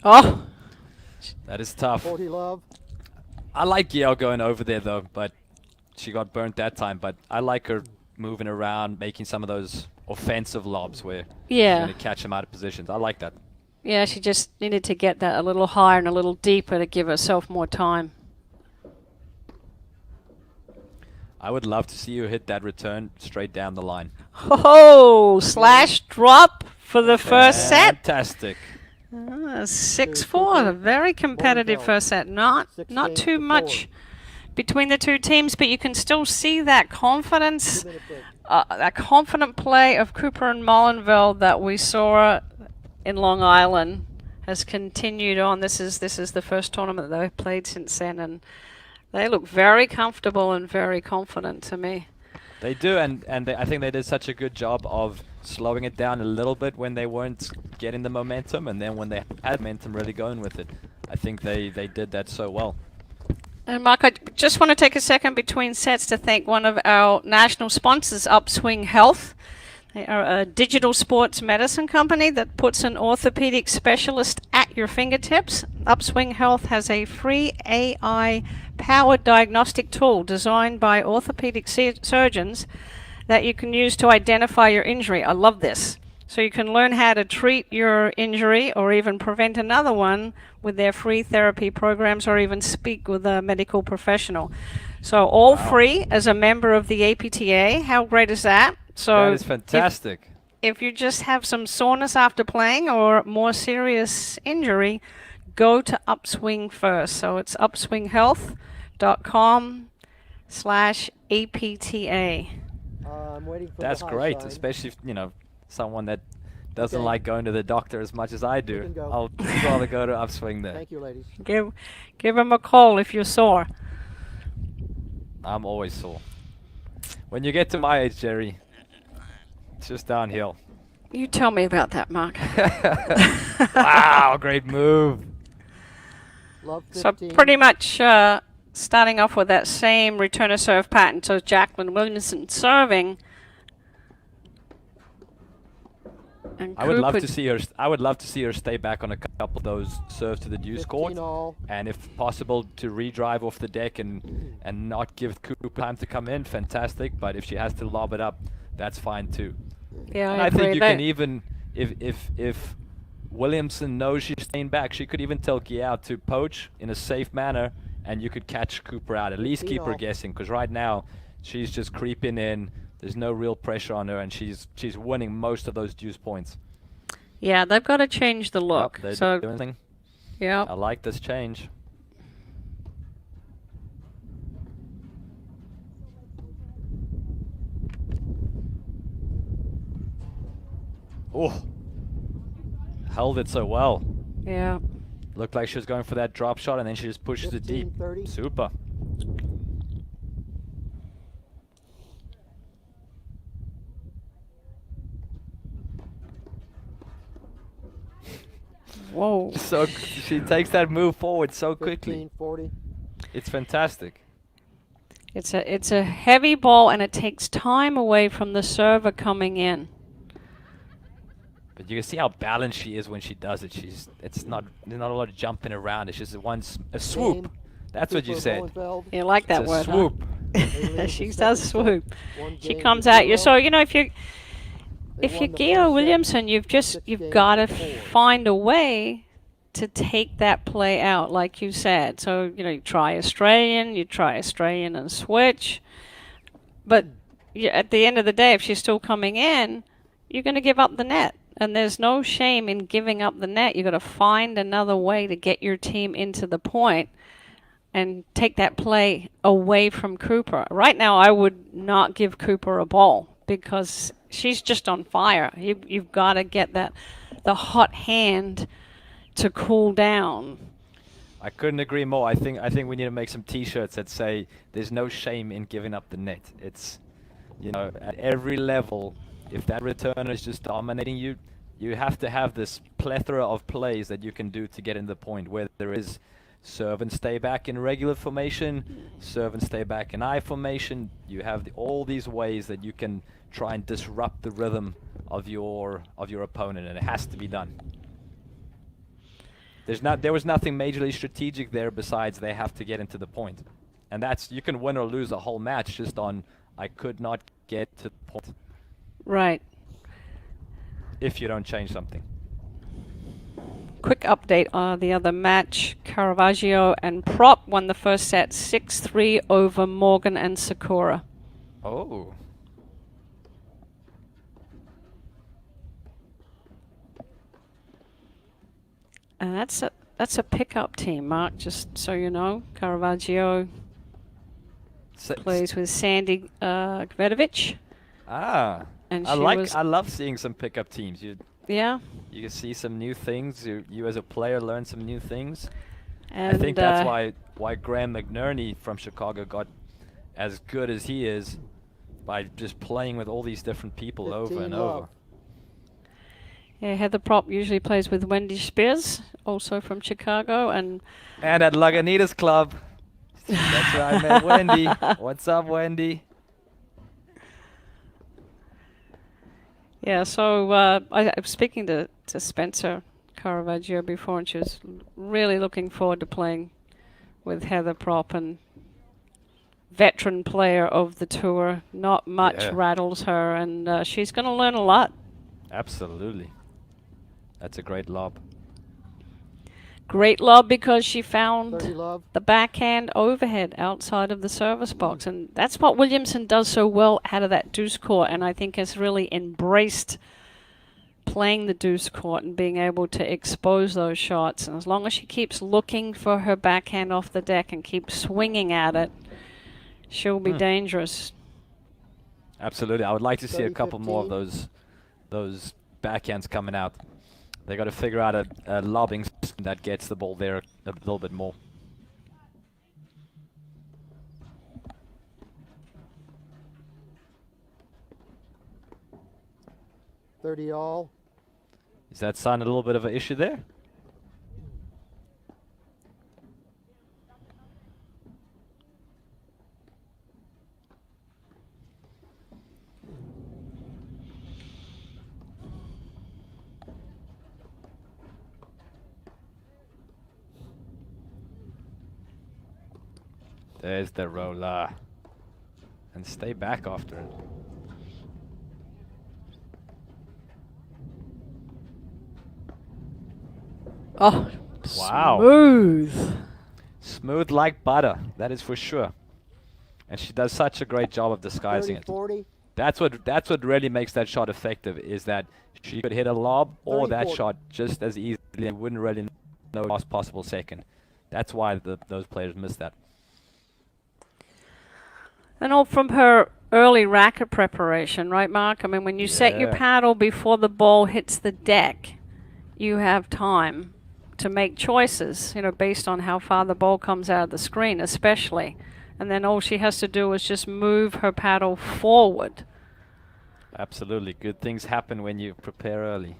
Oh, That is tough. 40 love. I like Yale going over there though, but she got burnt that time. But I like her moving around, making some of those offensive lobs where she's yeah. going to catch them out of positions. I like that. Yeah, she just needed to get that a little higher and a little deeper to give herself more time. I would love to see you hit that return straight down the line. Oh, slash drop for the first set. Fantastic. 6-4, a very competitive One first set. Not 16 too to much between the two teams, but you can still see that confidence, 2 minute break. that confident play of Cooper and Mullenville that we saw in Long Island has continued on. This is the first tournament that they've played since then, and they look very comfortable and very confident to me. They do, and I think they did such a good job of slowing it down a little bit when they weren't getting the momentum, and then when they had momentum, really going with it. I think they did that so well. And Mark, I just want to take a second between sets to thank one of our national sponsors, Upswing Health. They are a digital sports medicine company that puts an orthopedic specialist at your fingertips. Upswing Health has a free AI-powered diagnostic tool designed by orthopedic surgeons that you can use to identify your injury. I love this. So you can learn how to treat your injury or even prevent another one with their free therapy programs, or even speak with a medical professional. So all free as a member of the APTA. How great is that? So That is fantastic. if you just have some soreness after playing or more serious injury, go to Upswing first. So it's upswinghealth.com/APTA. I'm waiting for That's the high great, sign. especially if, someone that doesn't Okay. like going to the doctor as much as I can do. go. I'll rather go to Upswing there. Thank you, ladies. Give them a call if you're sore. I'm always sore. When you get to my age, Jerry, it's just downhill. You tell me about that, Mark. Wow, great move. Love So 15. pretty much starting off with that same return to serve pattern. So Jacqueline Williamson serving. And I would love Cooper- to see her. I would love to see her stay back on a couple of those serves to the deuce 15 court, all. and if possible to redrive off the deck and not give Cooper time to come in. Fantastic, but if she has to lob it up, that's fine too. Yeah, And I I think agree. you That- can even, if Williamson knows she's staying back, she could even tell Giao to poach in a safe manner, and you could catch Cooper out. At least keep her 15-all. guessing, because right now she's just creeping in. There's no real pressure on her, and she's winning most of those deuce points. Yeah, they've got to change the look. Yep, they're So doing thing. yeah, I like this change. Oh, held it so well. Yeah. Looked like she was going for that drop shot, and then she just pushes it deep. 15-30. Super. Whoa. So she takes that move forward so quickly. 15-40. It's fantastic. It's a heavy ball, and it takes time away from the server coming in. But you can see how balanced she is when she does it. There's not a lot of jumping around. It's just a swoop. Game. That's what you Cooper said. Bowenfeld. You like that It's a word, swoop. huh? She does swoop. One She game comes to at you. 0. So, you know, if They you're won the Gio first set, Williamson, you've 6 got to games to 4. find a way to take that play out, like you said. So, you know, you try Australian and switch. But at the end of the day, if she's still coming in, you're going to give up the net. And there's no shame in giving up the net. You've got to find another way to get your team into the point and take that play away from Cooper. Right now, I would not give Cooper a ball because she's just on fire. You've got to get the hot hand to cool down. I couldn't agree more. I think we need to make some T-shirts that say "There's no shame in giving up the net." It's, you know, at every level, if that returner is just dominating you, you have to have this plethora of plays that you can do to get in the point. Where there is serve and stay back in regular formation, serve and stay back in I formation. You have all these ways that you can try and disrupt the rhythm of your opponent, and it has to be done. There was nothing majorly strategic there besides they have to get into the point. And that's, you can win or lose a whole match just on, I could not get to the point. Right. If you don't change something. Quick update on the other match. Caravaggio and Prop won the first set 6-3 over Morgan and Sakura. Oh. And that's a pickup team, Mark, just so you know. Caravaggio plays with Sandy Gvedovic. Ah. And I she love seeing some pickup teams. Yeah. You can see some new things. You as a player learn some new things. And I think that's why Graham McNerney from Chicago got as good as he is, by just playing with all these different people over and over. Yeah, Heather Prop usually plays with Wendy Spears, also from Chicago, and at Lagunitas Club. That's where I met Wendy. What's up, Wendy? yeah. So I was speaking to Spencer Caravaggio before, and she was really looking forward to playing with Heather Prop, and veteran player of the tour. Not much rattles her, and she's going to learn a lot. Absolutely. That's a great lob. Great lob because she found 30 love. the backhand overhead outside of the service box. And that's what Williamson does so well out of that deuce court, and I think has really embraced playing the deuce court and being able to expose those shots. And as long as she keeps looking for her backhand off the deck and keeps swinging at it, she'll be dangerous. Absolutely. I would like to see a 30, couple more of 15. those backhands coming out. They got to figure out a lobbing system that gets the ball there a little bit more. $30 all. Is that sign a little bit of an issue there? There's the roller. And stay back after it. Oh, Wow. smooth. Smooth like butter, that is for sure. And she does such a great job of disguising 30, it. 40. That's what really makes that shot effective, is that she could hit a lob or 30, that 40. shot just as easily and wouldn't really know the last possible second. That's why those players miss that. And all from her early racket preparation, right, Mark? I mean, when you set your Yeah. paddle before the ball hits the deck, you have time to make choices, based on how far the ball comes out of the screen, especially. And then all she has to do is just move her paddle forward. Absolutely. Good things happen when you prepare early.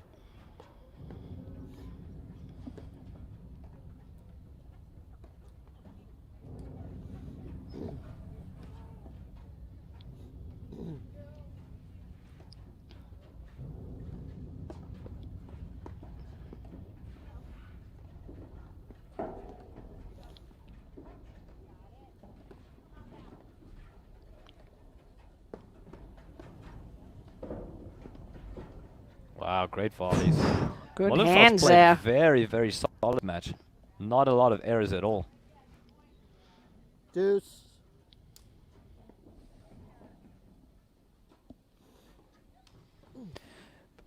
Wow, great volleys. Good Mullenfeld's hands played there. very, very solid match. Not a lot of errors at all. Deuce.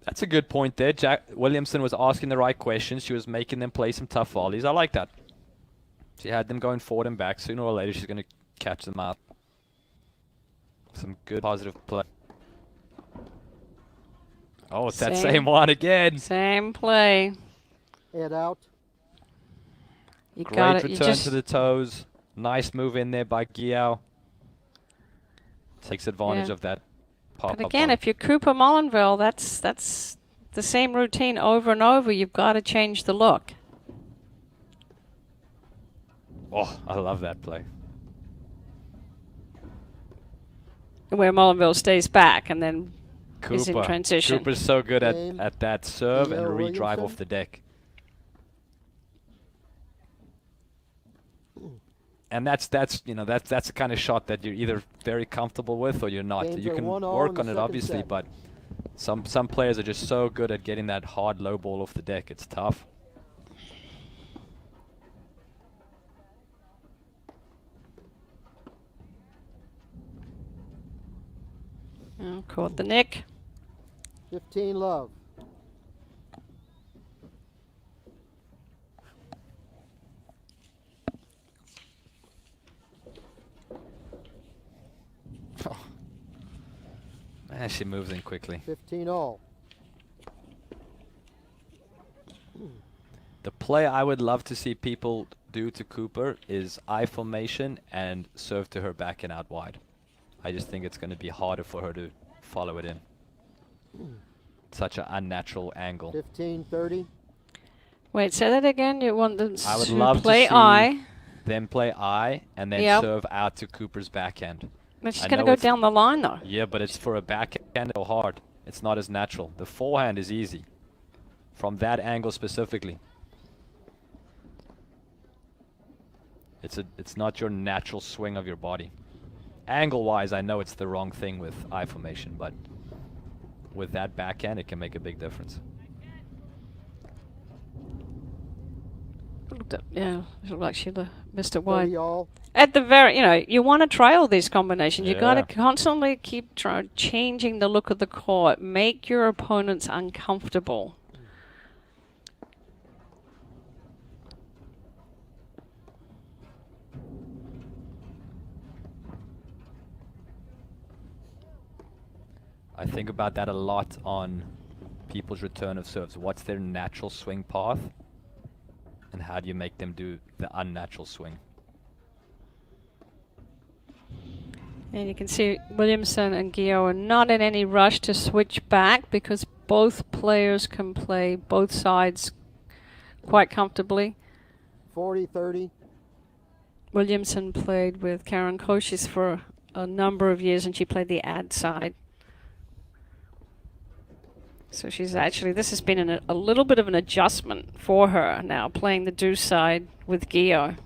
That's a good point there. Jack Williamson was asking the right questions. She was making them play some tough volleys. I like that. She had them going forward and back. Sooner or later, she's going to catch them out. Some good positive play. Oh, it's that same one again. Same play. Head out. You Great got it. return to the toes. Nice move in there by Giao. Takes advantage of that pop-up. But again, if you're Cooper Mullenville, that's the same routine over and over. You've got to change the look. Oh, I love that play. Where Mullenville stays back and then is in Cooper. transition. Cooper's so good Game. at that serve and Leo redrive Williamson. off the deck. And that's the kind of shot that you're either very comfortable with or you're not. Games You are can 1-all in work the on it second obviously, set. but some players are just so good at getting that hard low ball off the deck. It's tough. Oh, caught the nick. 15 love. Man, she moves in quickly. 15 all. The play I would love to see people do to Cooper is I formation and serve to her back and out wide. I just think it's going to be harder for her to follow it in. Such an unnatural angle. 15-30. Wait, say that again. You want them I would to love play to see I. them play I and then Yep. serve out to Cooper's backhand. But she's I going to know go it's- down the line, though. Yeah, but it's for a backhand so hard. It's not as natural. The forehand is easy. From that angle specifically. It's not your natural swing of your body. Angle-wise, I know it's the wrong thing with I formation, but with that backhand, it can make a big difference. Yeah, it looked like she missed it wide. 30 all. At the very, you want to trail these combinations. You got to Yeah. constantly keep changing the look of the court. Make your opponents uncomfortable. I think about that a lot on people's return of serves. What's their natural swing path? And how do you make them do the unnatural swing? And you can see Williamson and Guillaume are not in any rush to switch back because both players can play both sides quite comfortably. 40-30. Williamson played with Karen Koshis for a number of years, and she played the ad side. So she's actually, this has been a little bit of an adjustment for her now, playing the deuce side with Guillaume.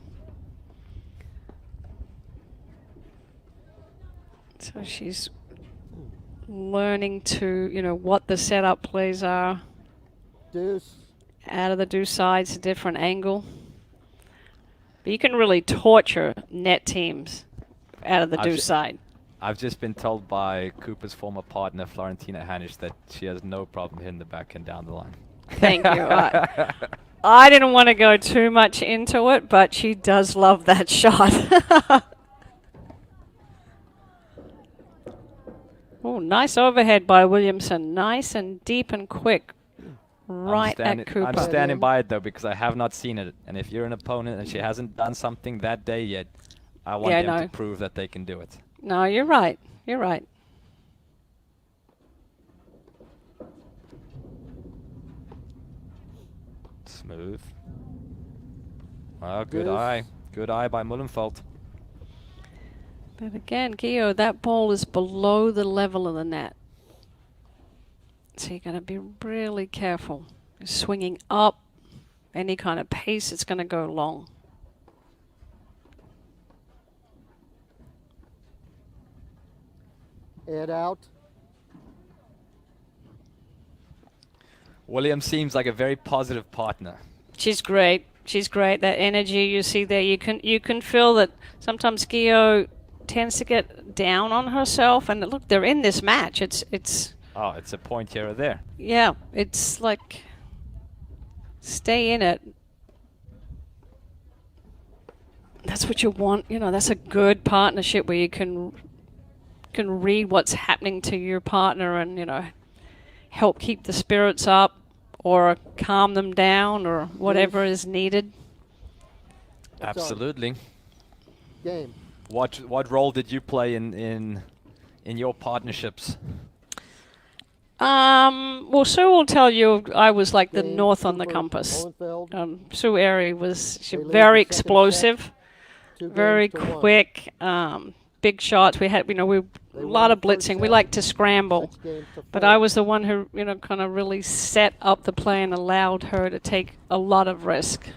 So she's learning to, what the setup plays are. Deuce. Out of the deuce side's a different angle. But you can really torture net teams out of the deuce side. I've just been told by Cooper's former partner, Florentina Hanisch, that she has no problem hitting the backhand down the line. Thank you. I didn't want to go too much into it, but she does love that shot. Oh, nice overhead by Williamson. Nice and deep and quick. right at Cooper. I'm standing by it though because I have not seen it. And if you're an opponent and she hasn't done something that day yet, I want them to prove that they can do it. No, you're right. You're right. Smooth. Oh, good eye. Good eye by Mullenfeld. But again, Gio, that ball is below the level of the net. So you're going to be really careful. Swinging up, any kind of pace, it's going to go long. Head out. Williams seems like a very positive partner. She's great. She's great. That energy you see there, you can feel that sometimes Gio tends to get down on herself. And look, they're in this match. It's Oh, it's a point here or there. Yeah, it's like stay in it. That's what you want. You know, that's a good partnership where you can read what's happening to your partner and, you know, help keep the spirits up or calm them down or whatever is needed. Absolutely. Game. What role did you play in your partnerships? Well, Sue will tell you I was like the Game, north on the Cooper, compass. Mullenfeld. Sue Airy was They lead very the second explosive, 2 very games to 1. quick, big shots. We had, you know, a They lot won of the first blitzing. We set, like to scramble. 6 games to But 4. I was the one who, you know, kind of really set up the play and allowed her to take a lot of risk.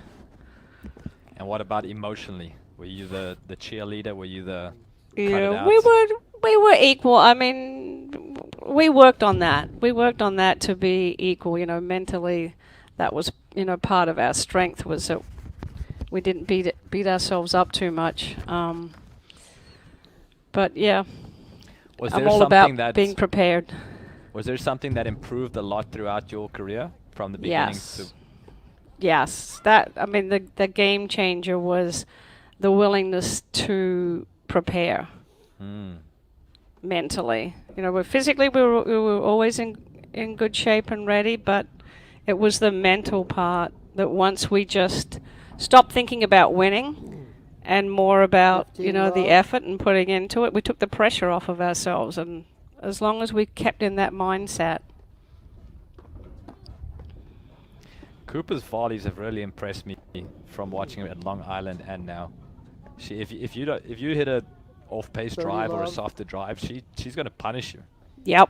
And what about emotionally? Were you the cheerleader? Were you the Yeah, we were equal. I mean, we worked on that. We worked on that to be equal. You know, mentally, that was, you know, part of our strength was that we didn't beat ourselves up too much. But yeah, I'm all about being prepared. Was there something that improved a lot throughout your career from the beginning to? Yes, that, I mean, the game changer was the willingness to prepare mentally. You know, physically we were always in good shape and ready, but it was the mental part that once we just stopped thinking about winning and more about, you know, the effort and putting into it, we took the pressure off of ourselves. And as long as we kept in that mindset. Cooper's volleys have really impressed me from watching her at Long Island and now. If you hit a off-pace drive or a softer drive, she's going to punish you. Yep.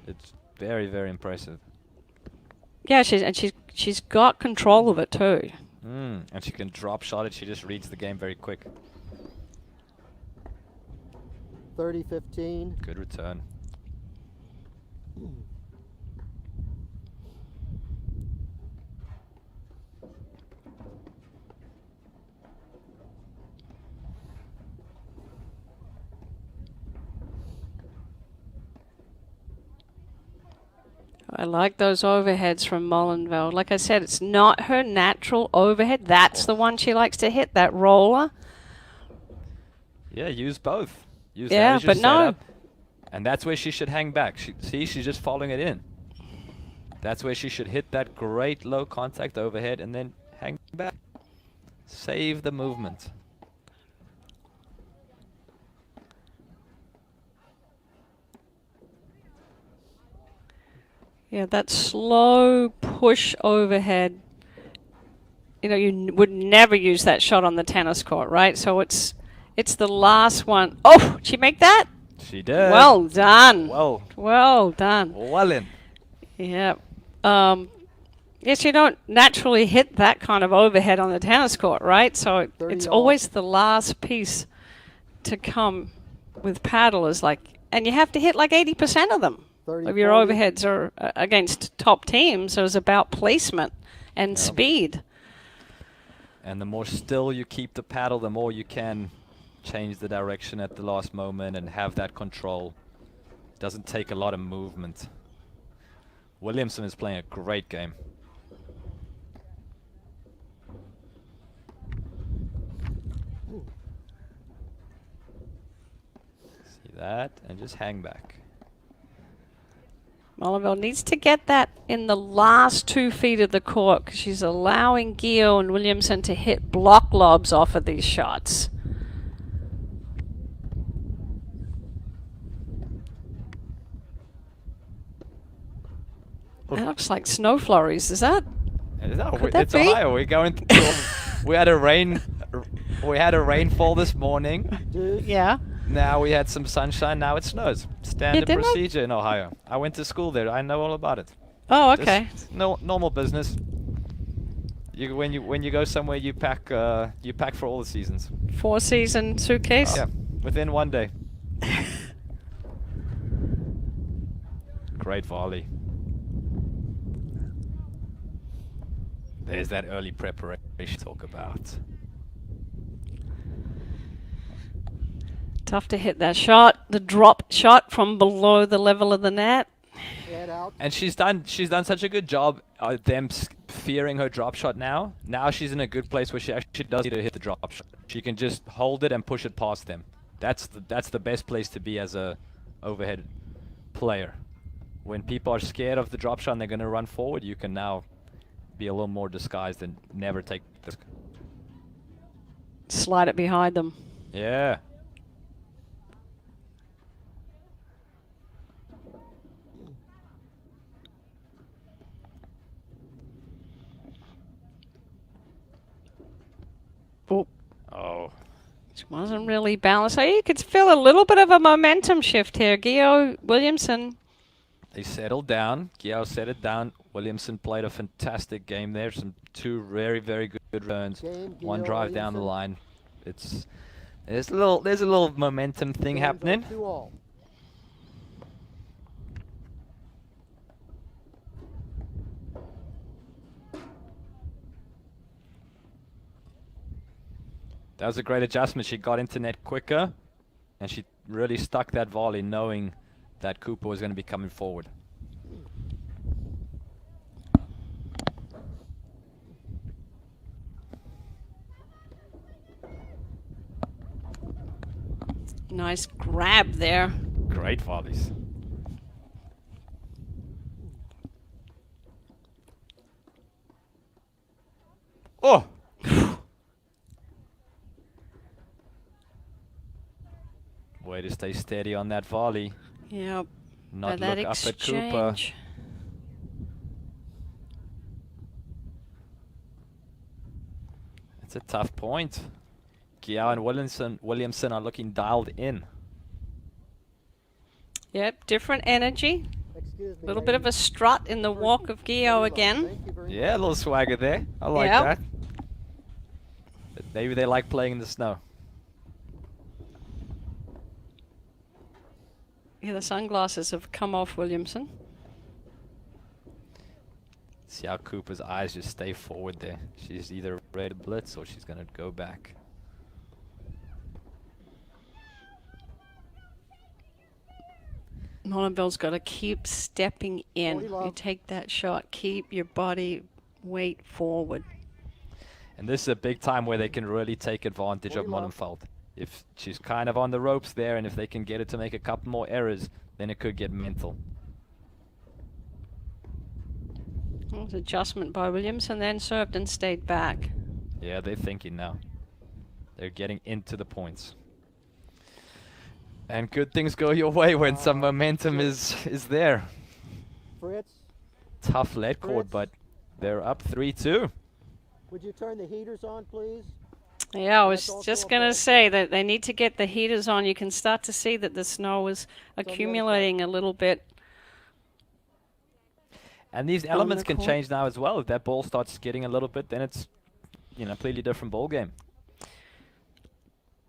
It's very, very impressive. Yeah, she's got control of it too. And she can drop shot it. She just reads the game very quick. 30-15. Good return. I like those overheads from Molenveld. Like I said, it's not her natural overhead. That's the one she likes to hit, that roller. Yeah, use both. Use yeah, that as your but no. setup, and that's where she should hang back. She's just following it in. That's where she should hit that great low contact overhead and then hang back. Save the movement. Yeah, that slow push overhead. You know, you would never use that shot on the tennis court, right? So it's the last one. Oh, did she make that? She did. Well done. Well done. Well in. Yeah. Yes, you don't naturally hit that kind of overhead on the tennis court, right? So it's always the last piece to come with paddlers, and you have to hit like 80% of them. Of your overheads are against top teams, so it's about placement and speed. And the more still you keep the paddle, the more you can change the direction at the last moment and have that control. It doesn't take a lot of movement. Williamson is playing a great game. See that? And just hang back. Molyneux needs to get that in the last 2 feet of the court because she's allowing Gio and Williamson to hit block lobs off of these shots. That looks like snow flurries. Is that? Could that it's be? Ohio. We're going to. We had a rainfall this morning. Dude. Yeah. Now we had some sunshine. Now it snows. Standard didn't it? procedure in Ohio. I went to school there. I know all about it. Oh, okay. Just normal business. When you go somewhere, you pack for all the seasons. 4-season suitcase. Yeah, within one day. Great volley. There's that early preparation to talk about. Tough to hit that shot. The drop shot from below the level of the net. Head out. And she's done such a good job them fearing her drop shot now. Now she's in a good place where she actually does need to hit the drop shot. She can just hold it and push it past them. That's the best place to be as a overhead player. When people are scared of the drop shot and they're going to run forward, you can now be a little more disguised and never take the risk. Slide it behind them. Yeah. Oh. Which wasn't really balanced. So you could feel a little bit of a momentum shift here. Gio Williamson. They settled down. Gio set it down. Williamson played a fantastic game there. Two very, very good runs. One drive down the line. There's a little momentum thing happening. That was a great adjustment. She got into net quicker, and she really stuck that volley knowing that Cooper was going to be coming forward. Nice grab there. Great volleys. Oh! Way to stay steady on that volley. Yep. Not that look up at Cooper. exchange. It's a tough point. Gio and Williamson are looking dialed in. Yep, different energy. Excuse me. A little bit of a strut in the walk of Gio again. Yeah, a little swagger there. I like Yep. that. But maybe they like playing in the snow. Yeah, the sunglasses have come off Williamson. See how Cooper's eyes just stay forward there. She's either ready to blitz or she's going to go back. Molinville's got to keep stepping in. 40 love. You take that shot, keep your body weight forward. And this is a big time where they can really take advantage of 40 love. Molenfeld. If she's kind of on the ropes there, and if they can get her to make a couple more errors, then it could get mental. That was adjustment by Williamson, then served and stayed back. Yeah, they're thinking now. They're getting into the points. And good things go your way when some momentum is there. Fritz, Tough lead court, Fritz? but they're up 3-2. would you turn the heaters on, please? Yeah, I was That's also just a going to bad say that they need to get the heaters on. You can start to see that the snow is the other accumulating a little bit. And these elements the can court. change now as well. If that ball starts skidding a little bit, then it's a completely different ball game.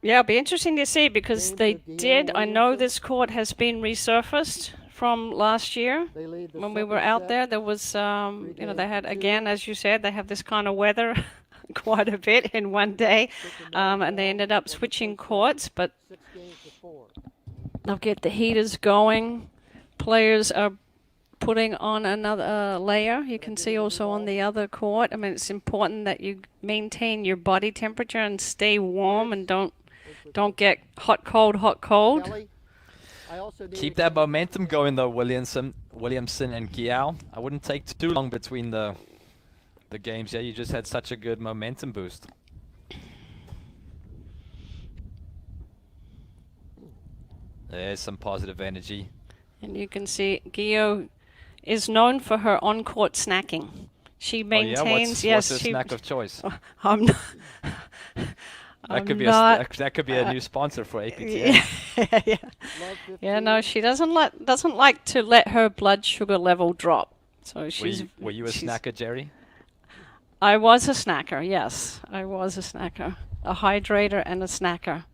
Yeah, it'll be interesting to see because James they with Gio did. I know Williamson. this court has been resurfaced from last year. They lead the When we second were out set. there, there was, they had, two. again, as you said, they have this kind of weather quite a bit in one day. And they ended up switching courts, but 6 games to 4. they'll get the heaters going. Players are putting on another layer. You can see also on the other court. I mean, it's important that you maintain your body temperature and stay warm and don't get hot, cold, hot, cold. Kelly, I also need Keep to that get- momentum going though, Williamson and Giao. I wouldn't take too long between the games. Yeah, you just had such a good momentum boost. There's some positive energy. And you can see Gio is known for her on-court snacking. She maintains. Oh yeah, what's her snack of choice? I'm not. That could I'm be not, that could be a new sponsor for APTA. yeah, yeah. Love 15. Yeah, no, she doesn't like to let her blood sugar level drop. So she's. Were you a she's- snacker, Jerry? I was a snacker. Yes, I was a snacker, a hydrator and a snacker.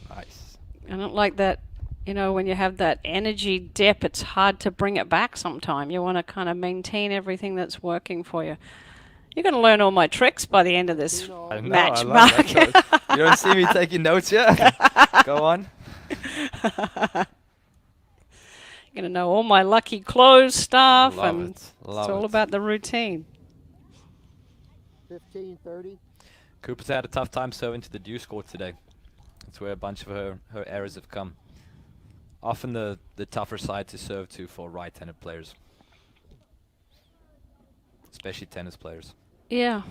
Nice. I don't like that. You know, when you have that energy dip, it's hard to bring it back sometime. You want to kind of maintain everything that's working for you. You're going to learn all my tricks by the end of this I know, match, I love Mark. that. So, you don't see me taking notes yet? Go on. You're going to know all my lucky close stuff, Love and it. Love it's all it. about the routine. 15, 30. Cooper's had a tough time serving to the deuce court today. That's where a bunch of her errors have come. Often the tougher side to serve to for right-handed players. Especially tennis players. Yeah.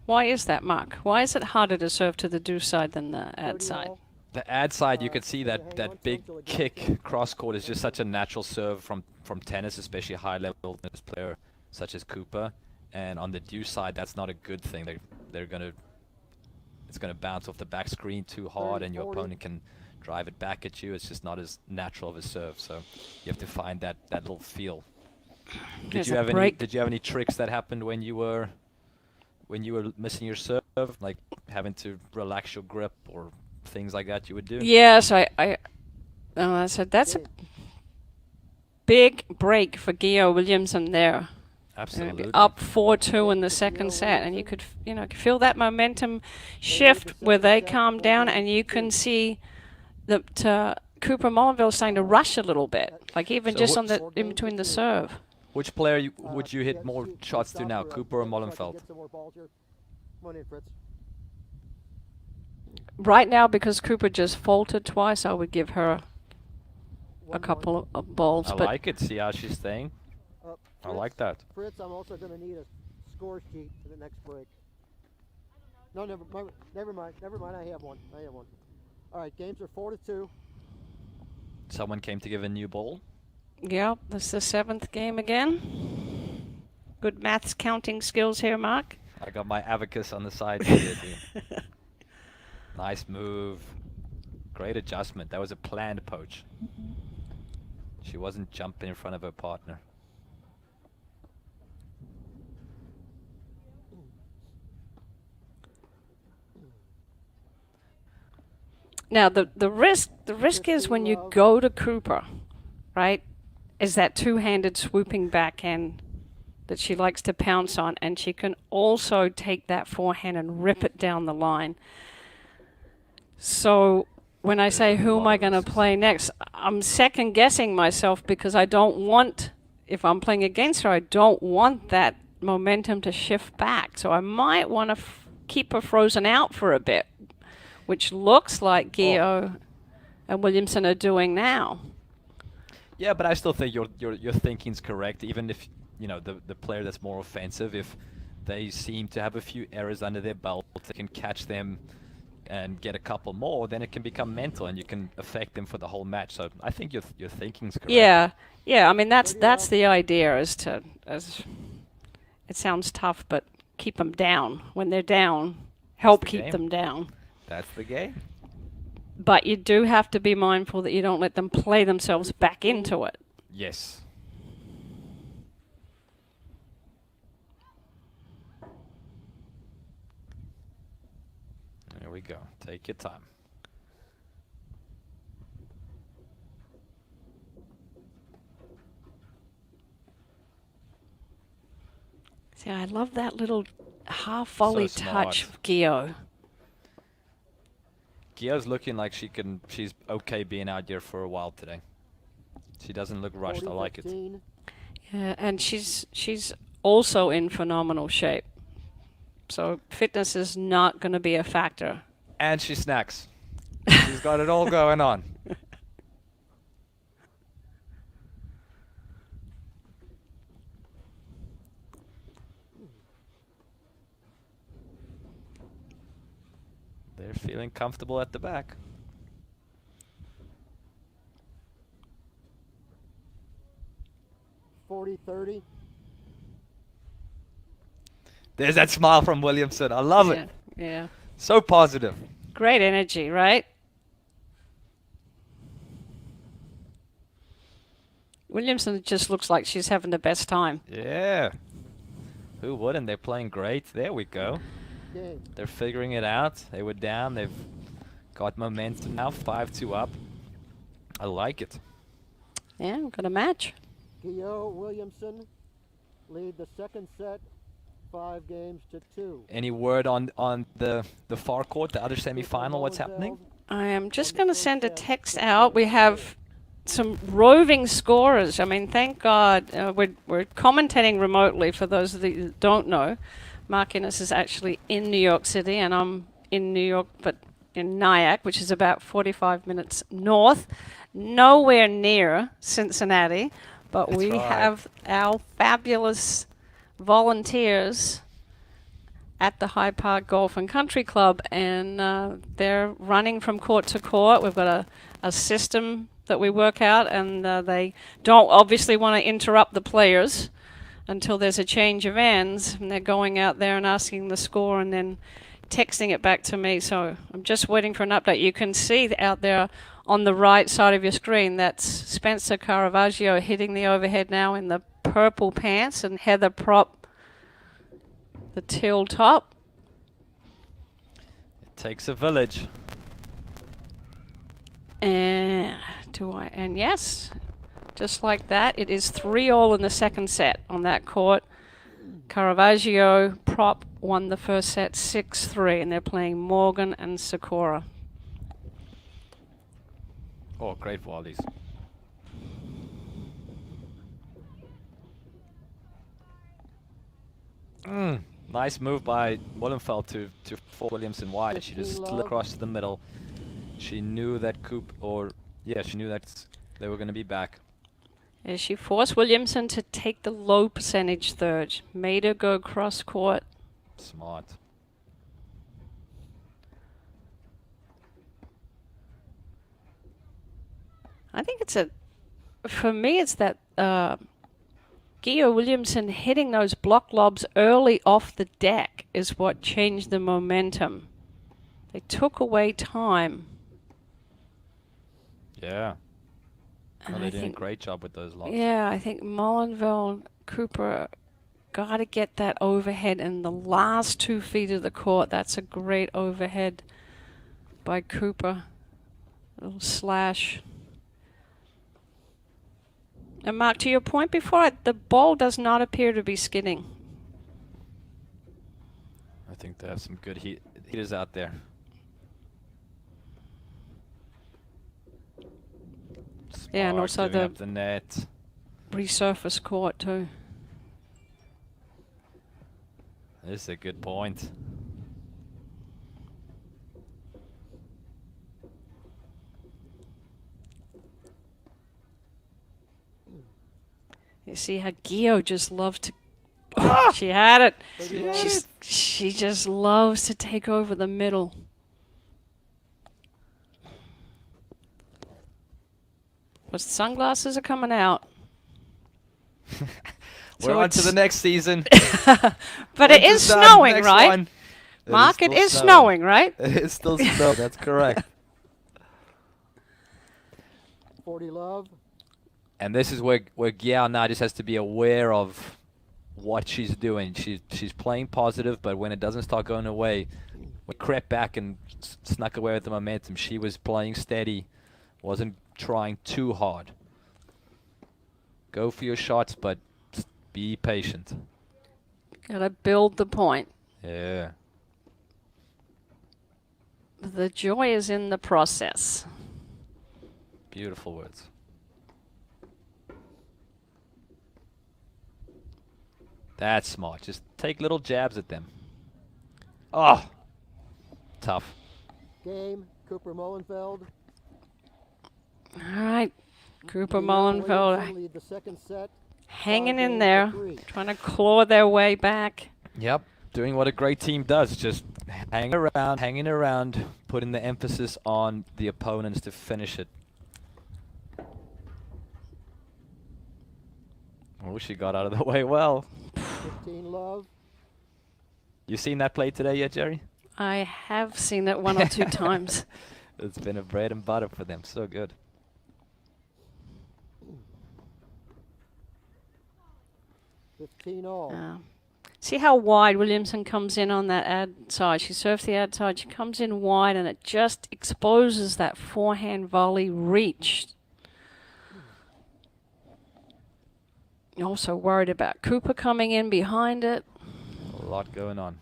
Why is that, Mark? Why is it harder to serve to the deuce side than the ad 30 side? all. The ad side, you Uh, could see hang on that to big until it gets kick cross court is just such a natural serve from tennis, especially a high-level tennis player such as Cooper. And on the deuce side, that's not a good thing. It's gonna bounce off the back screen too hard, 30, and your 40. opponent can drive it back at you. It's just not as natural of a serve. So you have to find that little feel. Did There's you a have any? break. Did you have any tricks that happened when you were missing your serve, like having to relax your grip or things like that you would do? Yes, I said that's a big break for Gio Williamson there. Absolutely. Up 4-2 in the second set, and you could feel that momentum shift where they calm down, and you can see that Cooper Mullenville starting to rush a little bit, like even So just what- on in between the serve. Which player would you hit more shots to now, Cooper or Mullenfeld? Get some more balls here. Come on in, Fritz. Right now, because Cooper just faltered twice, I would give her One a more. couple of balls. I But like it. See how she's staying. I Fritz, like that. Fritz, I'm also going to need a score sheet for the next break. No, never mind. I have one. All right, games are 4-2. Someone came to give a new ball. yeah, this is the seventh game again. Good maths counting skills here, Mark. I got my abacus on the side here. Nice move. Great adjustment. That was a planned poach. She wasn't jumping in front of her partner. Now the risk is when you go to Cooper, right? Is that two-handed swooping backhand that she likes to pounce on, and she can also take that forehand and rip it down the line. So when I say who am I going to play next, I'm second guessing myself because I don't want, if I'm playing against her, I don't want that momentum to shift back. So I might want to keep her frozen out for a bit, which looks like Gio and Williamson are doing now. Yeah, but I still think your thinking's correct. Even if the player that's more offensive, if they seem to have a few errors under their belt, they can catch them and get a couple more, then it can become mental and you can affect them for the whole match. So I think your thinking's correct. Yeah. I mean that's the idea as it sounds tough, but keep them down when they're down. Help the keep game. them down. That's the game. But you do have to be mindful that you don't let them play themselves back into it. Yes. There we go. Take your time. See, I love that little half volley So touch smart. of Gio. Gio's looking like she's okay being out here for a while today. She doesn't look rushed. I like it. 40-15. Yeah, and she's also in phenomenal shape. So fitness is not going to be a factor. And she snacks. She's got it all going on. They're feeling comfortable at the back. (40-30). There's that smile from Williamson. I love it. Yeah. So positive. Great energy, right? Williamson just looks like she's having the best time. Yeah. Who wouldn't? They're playing great. There we go. Game. They're figuring it out. They were down. They've got momentum now. 5-2 up. I like it. Yeah, we've got a match. Guillaume Williamson lead the second set 5-2. Any word on the far court, the other semi-final? What's happening? I am just going to send a text out. We have some roving scorers. I mean, thank God we're commentating remotely for those of you that don't know. Mark Innes is actually in New York City, and I'm in New York, but in Nyack, which is about 45 minutes north, nowhere near Cincinnati. But That's we right. have our fabulous volunteers at the Hyde Park Golf and Country Club, and they're running from court to court. We've got a system that we work out, and they don't obviously want to interrupt the players until there's a change of ends, and they're going out there and asking the score and then texting it back to me. So I'm just waiting for an update. You can see out there on the right side of your screen, that's Spencer Caravaggio hitting the overhead now in the purple pants, and Heather Prop, the teal top. It takes a village. And yes, just like that, it is 3-all in the second set on that court. Caravaggio Prop won the first set 6-3, and they're playing Morgan and Sakura. Oh, great volleys. Nice move by Mullenfeld to force Williamson wide. She just slid across to the middle. She knew that she knew that they were going to be back. As she forced Williamson to take the low percentage third, made her go cross court. Smart. I think for me, it's that Gia Williamson hitting those block lobs early off the deck is what changed the momentum. They took away time. Yeah. And Well, they I did a think, great job with those lobs. yeah, I think Mullenveld, Cooper got to get that overhead in the last 2 feet of the court. That's a great overhead by Cooper. A little slash. And Mark, to your point before, the ball does not appear to be skidding. I think they have some good hitters out there. Yeah, and Smart, also giving the up the net. resurface court too. This is a good point. You see how Gio just loves to. She had it. She just loves to take over the middle. But sunglasses are coming out. We're on to the next season. But it is snowing, Next right? one. Mark, it is snowing, right? It's still snow, that's correct. 40 love. And this is where Giao now just has to be aware of what she's doing. She's playing positive, but when it doesn't start going away, we crept back and snuck away with the momentum. She was playing steady, wasn't trying too hard. Go for your shots, but be patient. Gotta build the point. Yeah. The joy is in the process. Beautiful words. That's smart. Just take little jabs at them. Oh, tough. Game. Cooper Mullenfeld. All right, Cooper Williamson Mullenfeld lead the second set. hanging in 5 there, to 3. trying to claw their way back. Yep. doing what a great team does, just hanging around, putting the emphasis on the opponents to finish it. Oh, she got out of the way well. 15 love. You seen that play today yet, Jerry? I have seen it one or two times. It's been a bread and butter for them. So good. See how wide Williamson comes in on that ad side. She serves the ad side. She comes in wide, and it just exposes that forehand volley reach. Also worried about Cooper coming in behind it. A lot going on.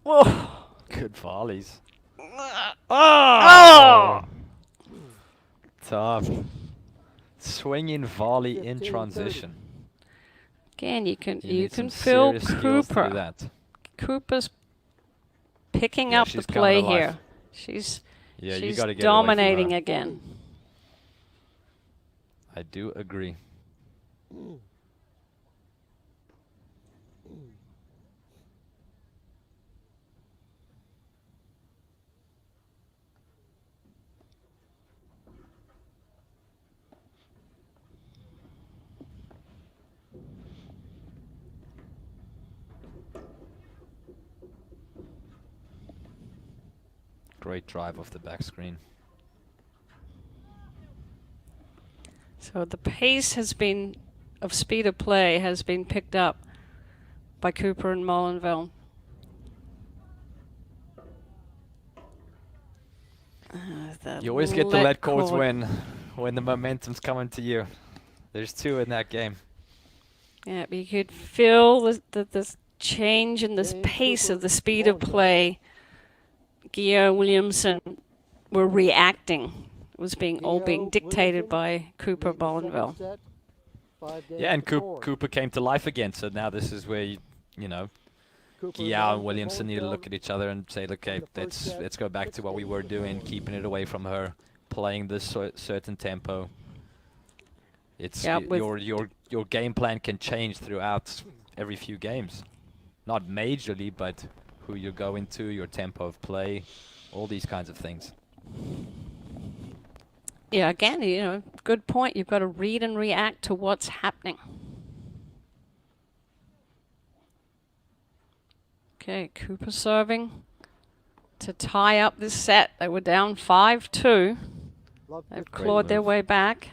Whoa! Good volleys. Oh! Tough. Swinging volley in transition. Again, you can need feel some serious skills to do Cooper. that. Cooper's picking Yeah, up the she's play coming alive. here. She's Yeah, you she's gotta get it away from dominating her. again. I do agree. Great drive off the back screen. So the pace of speed of play has been picked up by Cooper and Molinville. You always get to let courts win when the momentum's coming to you. There's two in that game. Yeah, but you could feel the change in this pace of the speed of play. Gio Williamson were reacting. It was all being dictated by Cooper Molinville. Yeah, and Cooper came to life again. So now this is where you know, Gio and Williamson need to look at each other and say, okay, let's go back to what we were doing, keeping it away from her, playing this certain tempo. It's your game plan can change throughout every few games, not majorly, but who you're going to, your tempo of play, all these kinds of things. Yeah, again, good point. You've got to read and react to what's happening. Okay, Cooper serving to tie up this set. They were down 5-2. They've clawed their way back.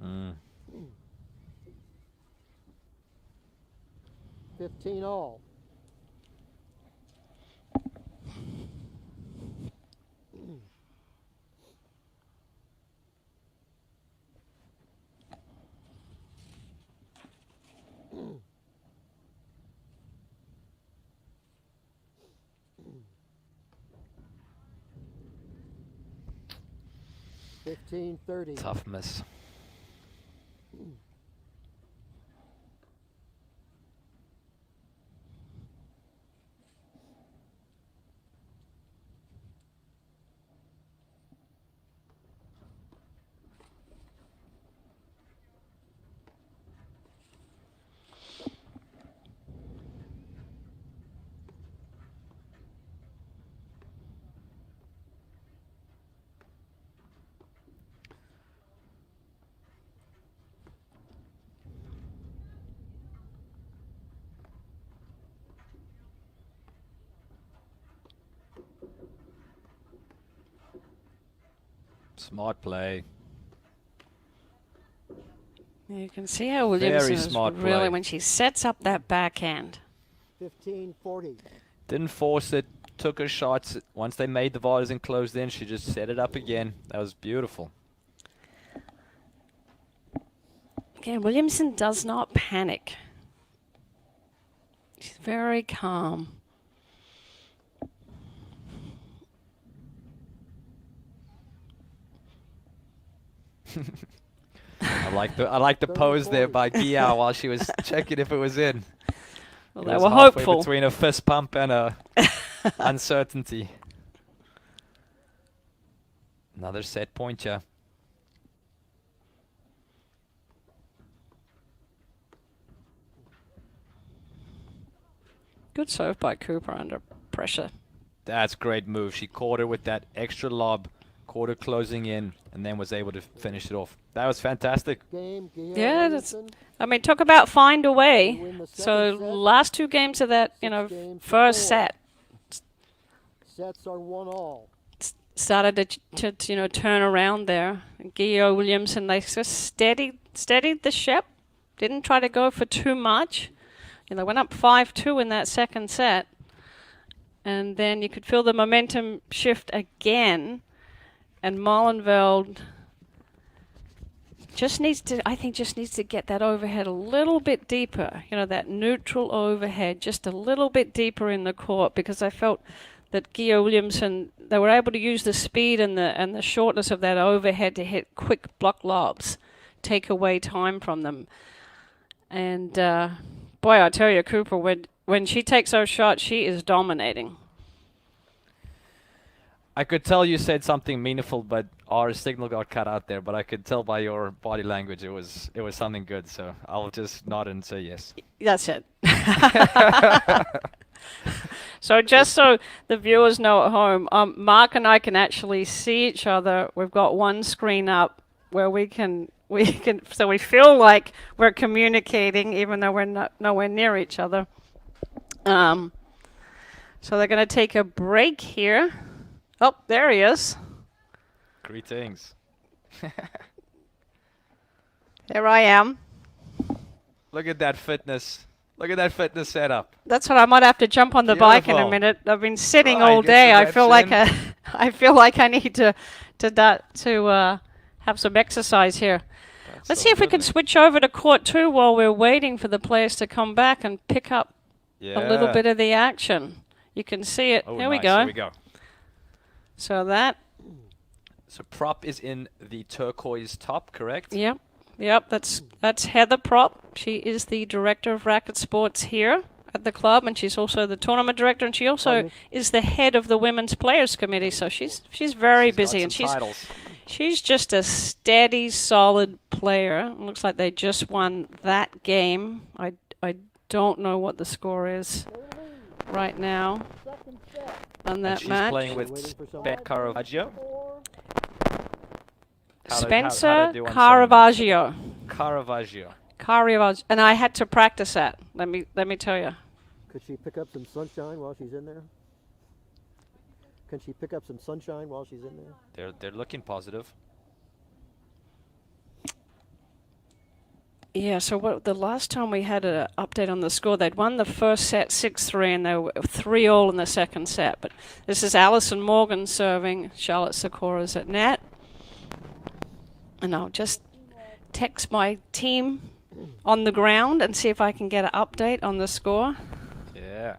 Mm. 15 all. Tough miss. Smart play. You can see how Williamson is smart really, play. when she sets up that backhand. 15-40. Didn't force it, took her shots. Once they made the volleys and closed in, she just set it up again. That was beautiful. Again, Williamson does not panic. She's very calm. I like the pose there by Gia while she was checking if it was in. Well, It they was were halfway hopeful. between a fist pump and a uncertainty. Another set point, yeah. Good serve by Cooper under pressure. That's a great move. She caught her with that extra lob, caught her closing in, and then was able to finish it off. That was fantastic. Game, Gail Yeah, that's. Williamson. I mean, talk about find a way. They win the So second set. last two games of that, you know, 6 games to first 4. set Sets are 1-all. started to you know, turn around there. Gio Williamson, they just steadied the ship. Didn't try to go for too much. You know, went up 5-2 in that second set. And then you could feel the momentum shift again. And Molenveld just needs to get that overhead a little bit deeper. You know, that neutral overhead just a little bit deeper in the court, because I felt that Gio Williamson, they were able to use the speed and the shortness of that overhead to hit quick block lobs, take away time from them. And boy, I tell you, Cooper, when she takes those shots, she is dominating. I could tell you said something meaningful, but our signal got cut out there. But I could tell by your body language it was something good. So I'll just nod and say yes. That's it. So just so the viewers know at home, Mark and I can actually see each other. We've got one screen up where we can, so we feel like we're communicating even though we're not nowhere near each other. So they're going to take a break here. Oh, there he is. Greetings. There I am. Look at that fitness. Look at that fitness setup. That's what I might have to jump on the bike in a Beautiful. minute. I've been sitting Right, all get day. some I feel reps like in. I feel like I need to have some exercise here. Let's see if we can Absolutely. switch over to court 2 while we're waiting for the players to come back and pick up a little Yeah. bit of the action. You can see it. Oh, Here we nice. go. Here we go. So that, So prop is in the turquoise top, correct? yep, that's Heather Prop. She is the director of racket sports here at the club, and she's also the tournament director, and she also Pardon me? is the head of the women's players committee. So she's very She's got busy, some and titles. she's just a steady, solid player. It looks like they just won that game. I don't know what the score is right now on And that she's match. playing with Waiting for someone. Spec Caravaggio. How Spencer to do on Caravaggio. Caravaggio. Caravaggio. And I had to practice that. Let me tell you. Could she pick up some sunshine while she's in there? Can she pick up some sunshine while she's in there? They're looking positive. Yeah, so the last time we had an update on the score, they'd won the first set 6-3 and they were 3-all in the second set. But this is Alison Morgan serving. Charlotte Sikора's at net. And I'll just text my team on the ground and see if I can get an update on the score. Yeah.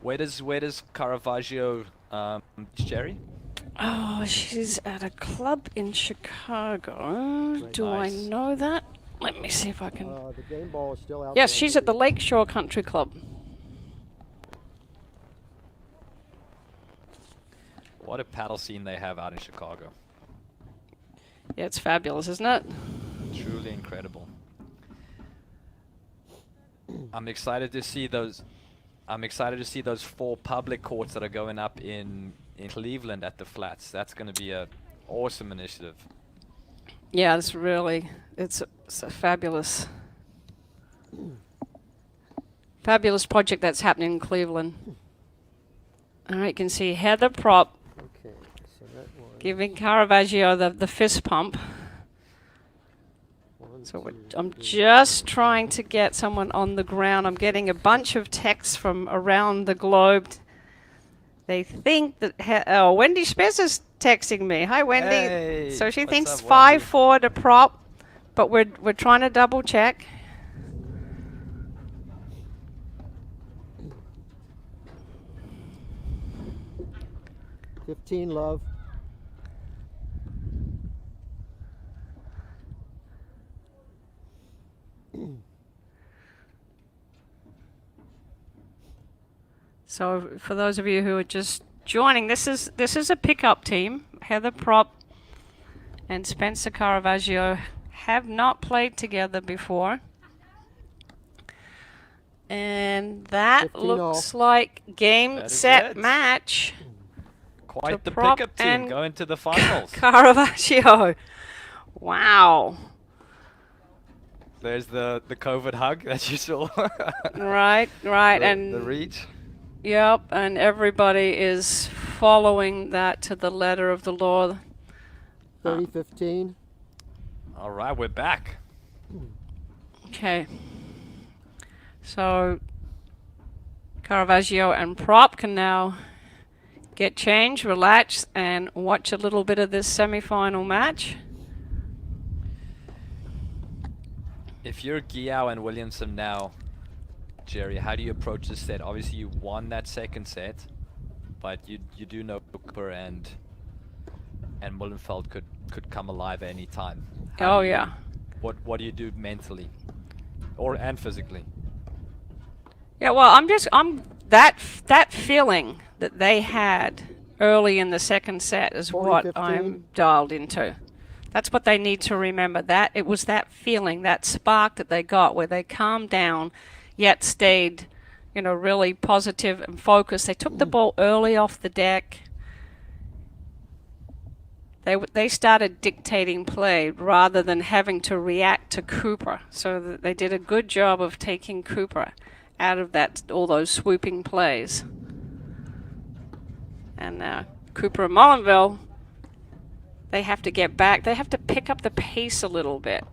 Where does Caravaggio Jerry? Oh, she's at a club in Chicago. Do Nice. I know that? Let me see if I can. The game ball is still out. Yes, there. she's at the Lakeshore Country Club. What a paddle scene they have out in Chicago. Yeah, it's fabulous, isn't it? Truly incredible. I'm excited to see those. I'm excited to see those 4 public courts that are going up in Cleveland at the Flats. That's going to be a awesome initiative. Yeah, it's a fabulous project that's happening in Cleveland. All right, you can see Heather Prop Okay, so that one. giving Caravaggio the fist pump. One, So two, I'm three. just trying to get someone on the ground. I'm getting a bunch of texts from around the globe. They think that Wendy Smith is texting me. Hi, Wendy. Hey, So she what's thinks up, Wendy? 5-4 to Prop, but we're trying to double check. $15, love. So for those of you who are just joining, this is a pickup team. Heather Prop and Spencer Caravaggio have not played together before. And that 15 looks all. like game, That is set, it. match. Quite the Prop pickup team and going to the finals. Caravaggio. Wow. There's the COVID hug that you saw. Right. the And reach. yep, and everybody is following that to the letter of the law. 30-15. All right, we're back. Okay. So Caravaggio and Prop can now get changed, relax, and watch a little bit of this semi-final match. If you're Giao and Williamson now, Jerry, how do you approach this set? Obviously, you won that second set, but you do know Cooper and Mullenfeld could come alive at any time. Oh yeah. What do you do mentally, and physically? Yeah, well, I'm that feeling that they had early in the second set is 40, what 15. I'm dialed into. That's what they need to remember. That it was that feeling, that spark that they got where they calmed down, yet stayed, really positive and focused. They took the ball early off the deck. They started dictating play rather than having to react to Cooper. So they did a good job of taking Cooper out of all those swooping plays. And Cooper and Mullenville, they have to get back. They have to pick up the pace a little bit.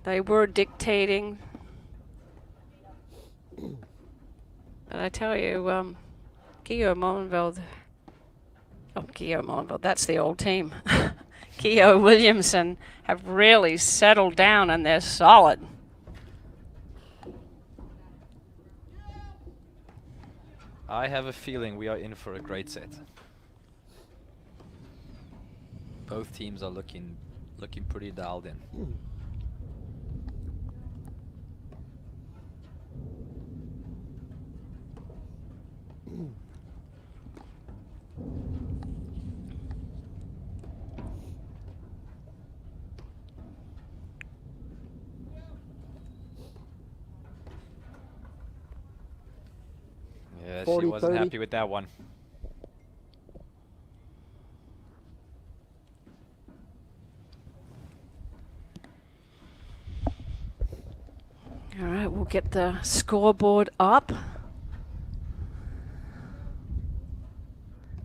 They were dictating. But I tell you, Guillaume Mullenville, that's the old team. Keogh Williamson have really settled down and they're solid. I have a feeling we are in for a great set. Both teams are looking pretty dialed in. Yeah, 40, she wasn't 30. happy with that one. All right, we'll get the scoreboard up.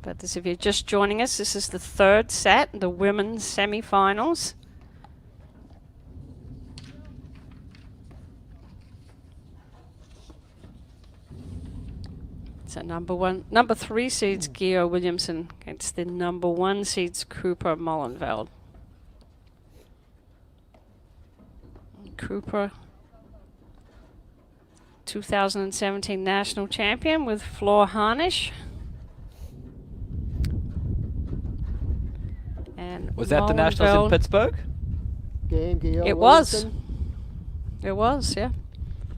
But if you're just joining us, this is the third set, the women's semi-finals. So number 3 seeds Guillaume Williamson against the number 1 seeds Cooper Mullenveld. Cooper, 2017 national champion with Floor Harnish. And Was that the Nationals in Pittsburgh? Game, Guillaume It was. Williamson. It was, yeah.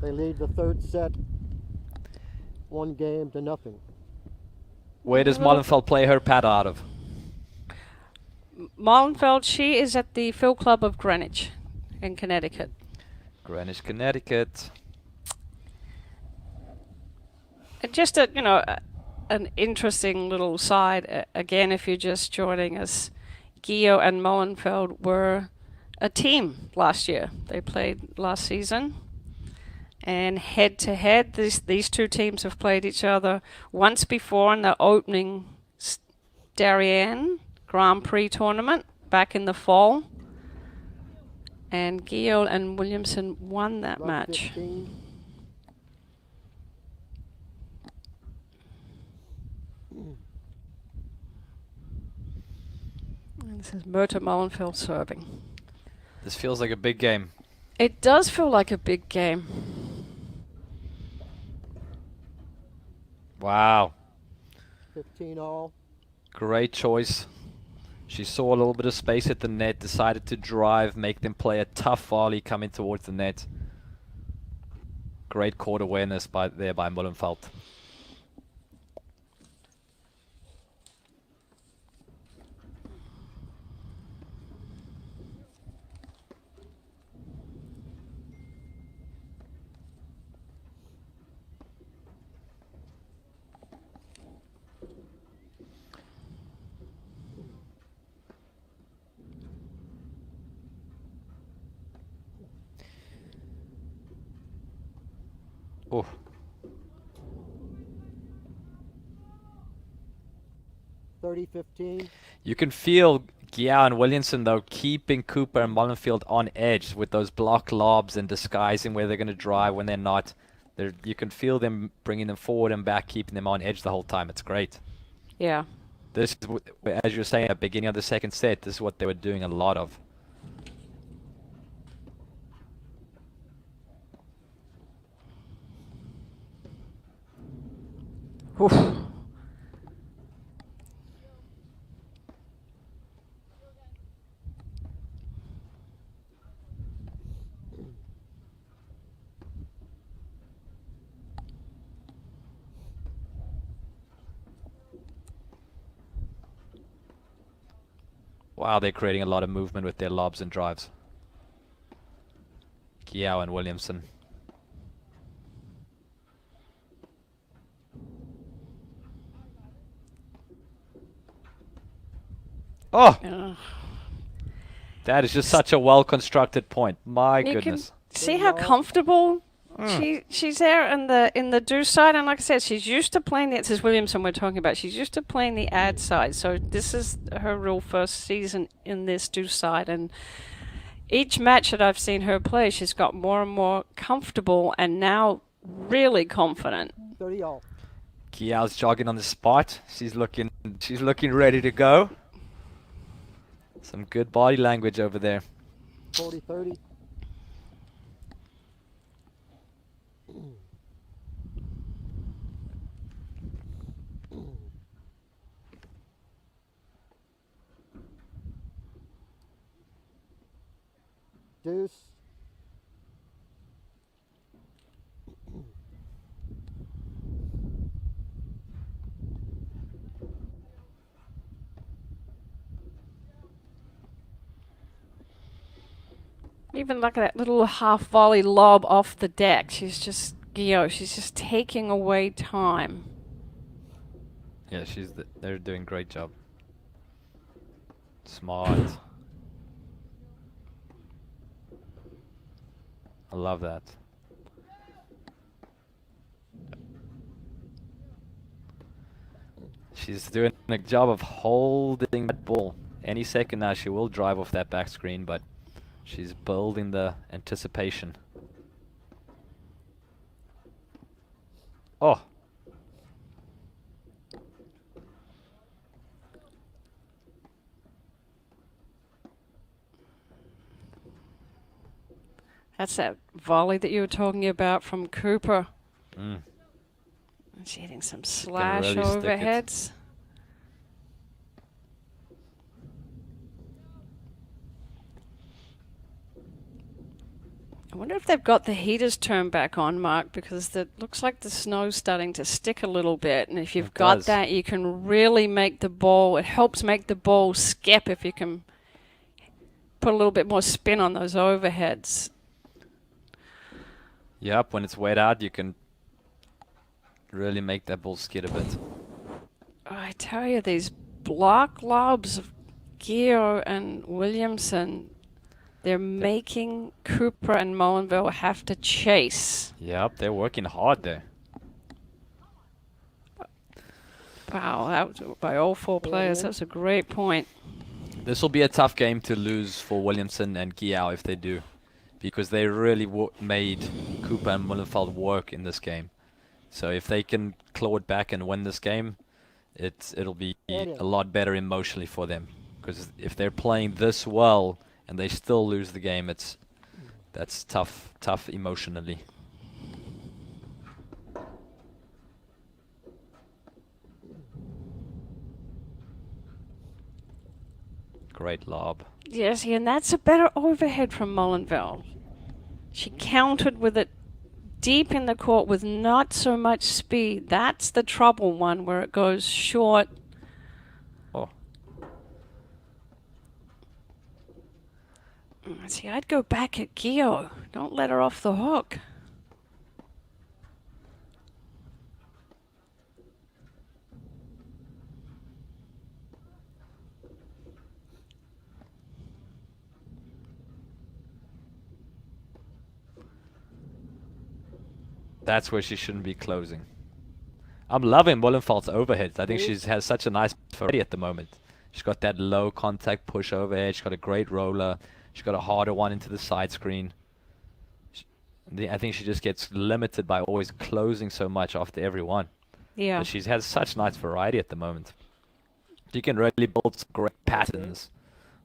They lead the third set 1-0. Where does Mullenfeld play her pad out of? Mullenfeld, she is at the Phil Club of Greenwich in Connecticut. Greenwich, Connecticut. And just an interesting little side. Again, if you're just joining us, Guillaume and Mullenfeld were a team last year. They played last season. And head to head, these two teams have played each other once before in the opening Darien Grand Prix tournament back in the fall. And Gio and Williamson won that Love match. 15. And this is Myrta Mullenfeld serving. This feels like a big game. It does feel like a big game. Wow. 15 all. Great choice. She saw a little bit of space at the net, decided to drive, make them play a tough volley coming towards the net. Great court awareness by Mullenfeld. Oh. $30-15. You can feel Gia and Williamson, though, keeping Cooper and Mullenfield on edge with those block lobs and disguising where they're going to drive when they're not. You can feel them bringing them forward and back, keeping them on edge the whole time. It's great. Yeah. This is, as you were saying at the beginning of the second set, this is what they were doing a lot of. Oof. Wow, they're creating a lot of movement with their lobs and drives. Kiao and Williamson. Oh! Ugh. That is just such a well-constructed point. My You goodness. can see how comfortable she's there in the do side, and like I said, she's used to playing the. This is Williamson we're talking about. She's used to playing the ad side, so this is her real first season in this do side, and each match that I've seen her play, she's got more and more comfortable, and now really confident. 30 all. Kiao's jogging on the spot. She's looking ready to go. Some good body language over there. 40-30. Deuce. Even like that little half volley lob off the deck, she's just taking away time. Yeah, they're doing a great job. Smart. I love that. She's doing a job of holding that ball. Any second now she will drive off that back screen, but she's building the anticipation. Oh! That's that volley that you were talking about from Cooper. Mm. She's hitting some slash really stick it. overheads. I wonder if they've got the heaters turned back on, Mark, because it looks like the snow's starting to stick a little bit. And if you've got that, you can really make the ball. It helps make the ball skip if you can put a little bit more spin on those overheads. Yep, when it's wet out, you can really make that ball skid a bit. Oh, I tell you, these block lobs of Gio and Williamson, They're making Cooper and Mullenville have to chase. Yep, they're working hard there. Wow, that was by all four players. That's a great point. This will be a tough game to lose for Williamson and Giao if they do, because they really made Cooper and Mullenfeld work in this game. So if they can claw it back and win this game, it'll be a lot better emotionally for them. Because if they're playing this well and they still lose the game, that's tough emotionally. Great lob. Yes, and that's a better overhead from Mullenville. She countered with it deep in the court with not so much speed. That's the trouble one where it goes short. Oh. See, I'd go back at Gio. Don't let her off the hook. That's where she shouldn't be closing. I'm loving Mullenfeld's overheads. I think she has such a nice variety at the moment. She's got that low contact push overhead. She's got a great roller. She's got a harder one into the side screen. I think she just gets limited by always closing so much after every one. Yeah. But she has such nice variety at the moment. She can really build some great patterns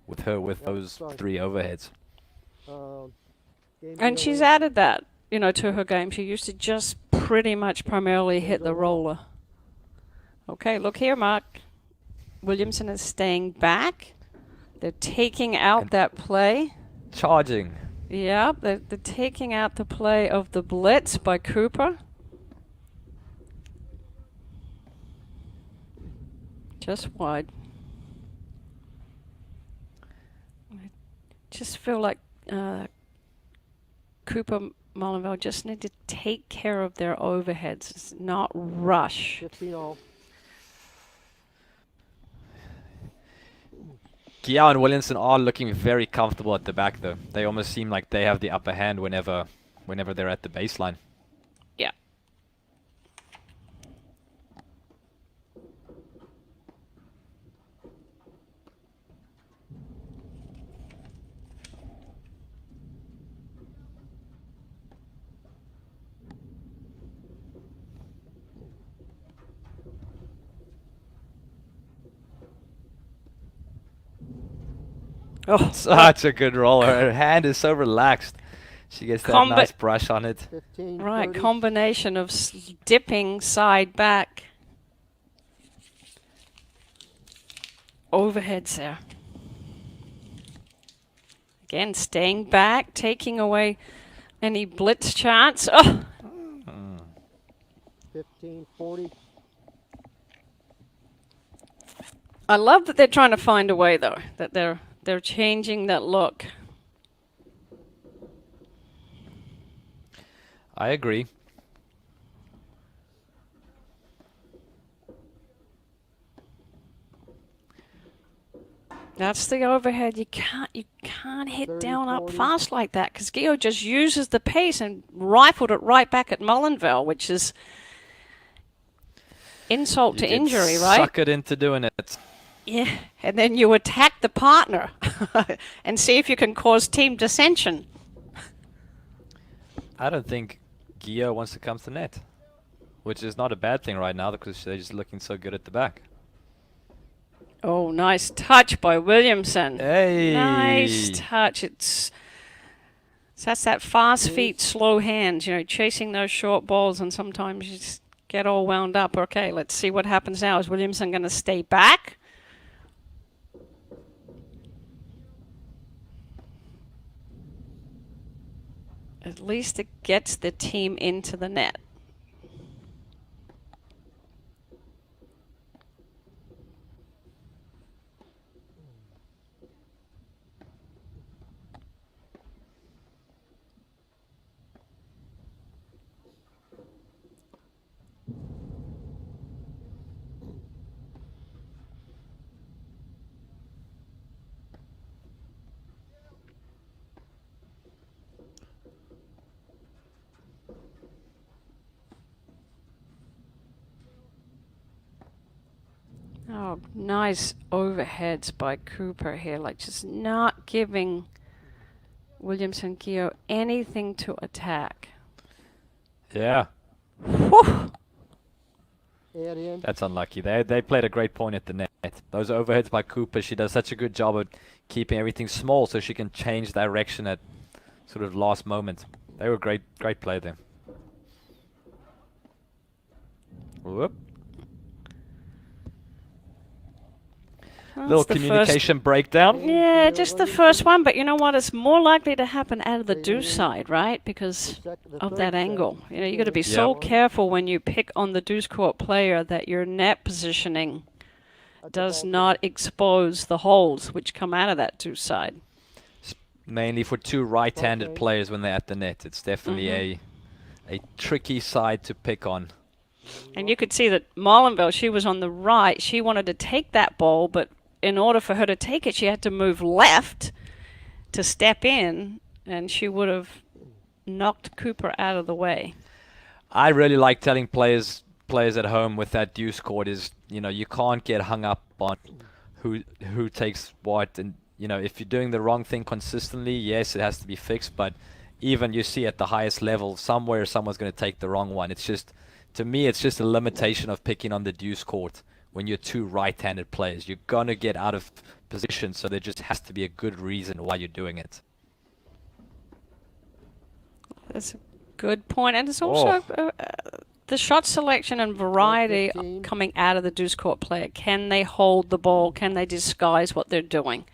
with those three overheads. And she's added that, to her game. She used to just pretty much primarily hit the roller. Okay, look here, Mark. Williamson is staying back. They're taking out that play. Charging. Yeah, they're taking out the play of the blitz by Cooper. Just wide. I just feel like Cooper Mullenville just need to take care of their overheads. It's not rush. 15 all. Giao and Williamson are looking very comfortable at the back, though. They almost seem like they have the upper hand whenever they're at the baseline. Yeah. Oh, such a good roller. Her hand is so relaxed. She gets that nice brush on it. 15, Right, 30. combination of dipping side back. Overheads there. Again, staying back, taking away any blitz chance. Oh! 15, 40. I love that they're trying to find a way, though, that they're changing that look. I agree. That's the overhead. You can't hit 30, down 40. up fast like that because Gio just uses the pace and rifled it right back at Mullenville, which is insult to injury, right? Suck it into doing it. Yeah, and then you attack the partner and see if you can cause team dissension. I don't think Gio wants to come to net, which is not a bad thing right now because they're just looking so good at the back. Oh, nice touch by Williamson. Hey! Nice touch. That's that fast feet, slow hands, chasing those short balls, and sometimes you just get all wound up. Okay, let's see what happens now. Is Williamson going to stay back? At least it gets the team into the net. Oh, nice overheads by Cooper here, like just not giving Williamson Keogh anything to attack. Yeah, Whew. Add in. that's unlucky. They played a great point at the net. Those overheads by Cooper, she does such a good job of keeping everything small so she can change direction at sort of last moment. They were great play there. Whoop. Well, Little it's the communication breakdown. Yeah, just the first one, but you know what? It's more likely to happen out of the deuce side, right? Because of that angle. You know, you got to be so careful when you pick on the deuce court player that your net positioning does not expose the holes which come out of that deuce side. Mainly for two right-handed players when they're at the net. It's definitely a tricky side to pick on. And you could see that Molenville, she was on the right. She wanted to take that ball, but in order for her to take it, she had to move left to step in, and she would have knocked Cooper out of the way. I really like telling players at home with that deuce court is, you know, you can't get hung up on who takes what, and you know, if you're doing the wrong thing consistently, yes, it has to be fixed, but even you see at the highest level, somewhere someone's going to take the wrong one. It's just, to me, it's just a limitation of picking on the deuce court when you're two right-handed players. You're going to get out of position, so there just has to be a good reason why you're doing it. That's a good point. And it's also the shot selection and variety coming out of the deuce court player. Can they hold the ball? Can they disguise what they're doing?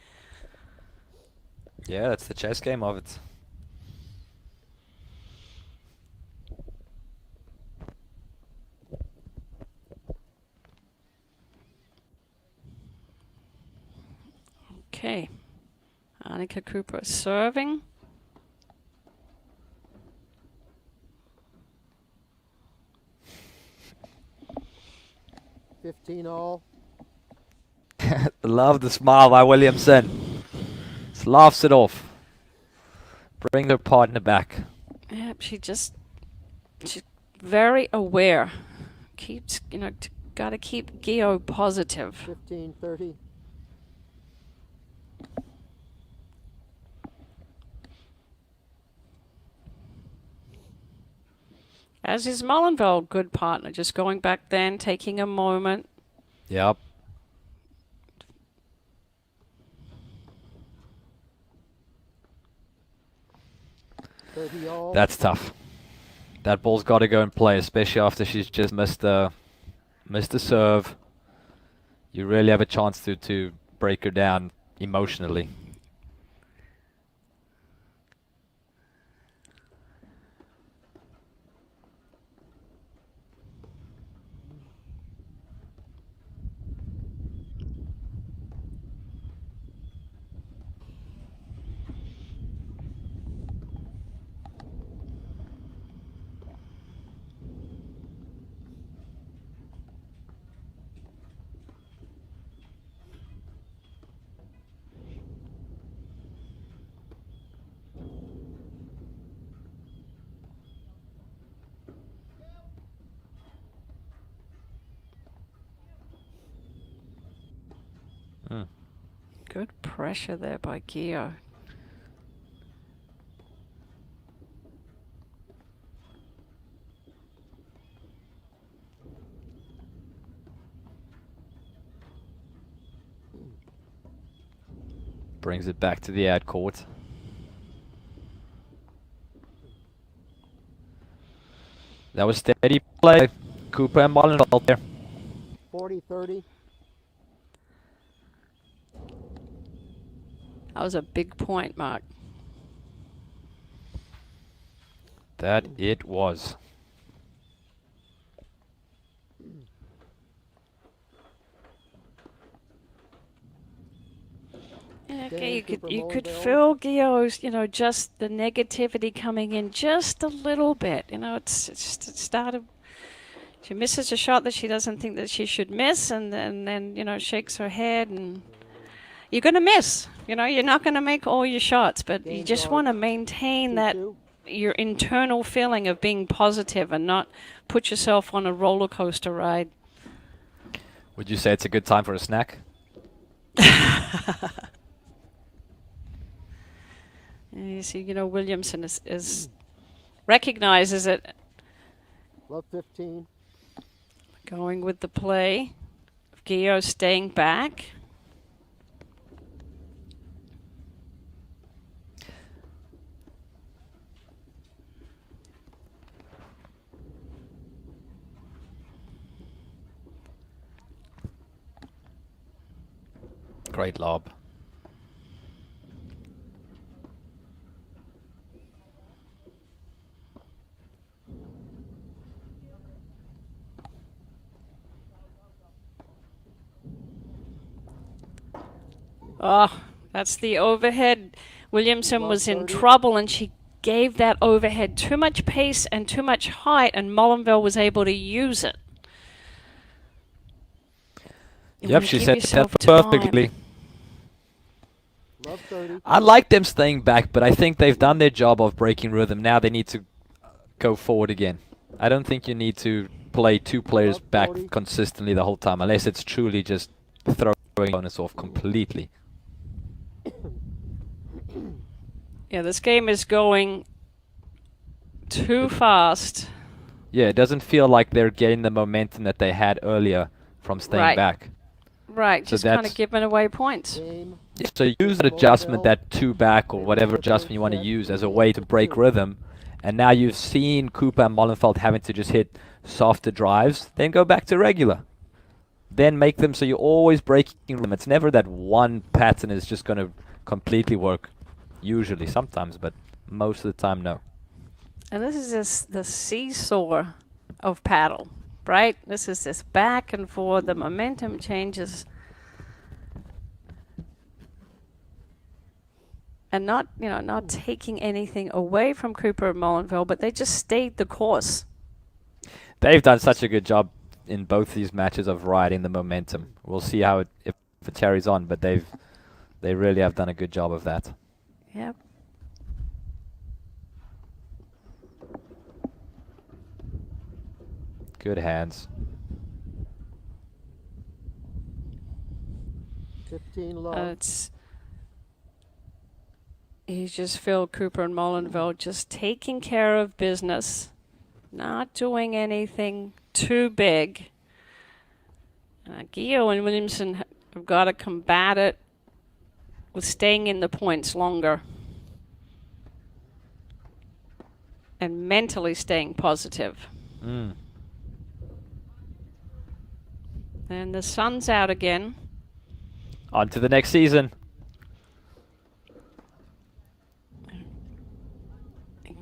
Yeah, that's the chess game of it. Okay. Annika Cooper serving. All. Love the smile by Williamson. Just laughs it off. Bring her partner back. Yep, she's very aware. Keeps, you know, got to keep Gio positive. 15-30. As is Molenville, good partner. Just going back then, taking a moment. Yep. That's tough. That ball's got to go in play, especially after she's just missed the serve. You really have a chance to break her down emotionally. Good pressure there by Gio. Brings it back to the ad court. That was steady play. Cooper and Molenville there. 40-30. That was a big point, Mark. That it was. Okay, you could feel Gio's, you know, just the negativity coming in just a little bit. You know, it started. She misses a shot that she doesn't think that she should miss, and then you know, shakes her head, and you're gonna miss. You know, you're not gonna make all your shots, but you just want to maintain that your internal feeling of being positive and not put yourself on a roller coaster ride. Would you say it's a good time for a snack? You see, Williamson is recognizes it, Love 15. going with the play. Gio staying back. Great lob. Oh, that's the overhead. Williamson Love was in 30. trouble, and she gave that overhead too much pace and too much height, and Mullenville was able to use it. You Yep, wanna she give set yourself that time. perfectly. Love 30. I like them staying back, but I think they've done their job of breaking rhythm. Now they need to go forward again. I don't think you need to play two players Love back 40. consistently the whole time, unless it's truly just throwing opponents off completely. Yeah, this game is going too fast. Yeah, it doesn't feel like they're getting the momentum that they had earlier from staying Right. back. Right, So just kind of that's- giving away points. Game. Yeah, so use that adjustment, that two back or whatever adjustment you want to use as a way to break rhythm. And now you've seen Cooper and Mollenfeld having to just hit softer drives, then go back to regular. Then make them so you're always breaking rhythm. It's never that one pattern is just going to completely work. Usually, sometimes, but most of the time, no. And this is just the seesaw of paddle, right? This is this back and forth. The momentum changes. And not taking anything away from Cooper and Mullenville, but they just stayed the course. They've done such a good job in both these matches of riding the momentum. We'll see how if it carries on, but they really have done a good job of that. Yep. Good hands. 15 love. You just feel Cooper and Mullenville just taking care of business, not doing anything too big. Gio and Williamson have got to combat it with staying in the points longer and mentally staying positive. Mm. And the sun's out again. On to the next season.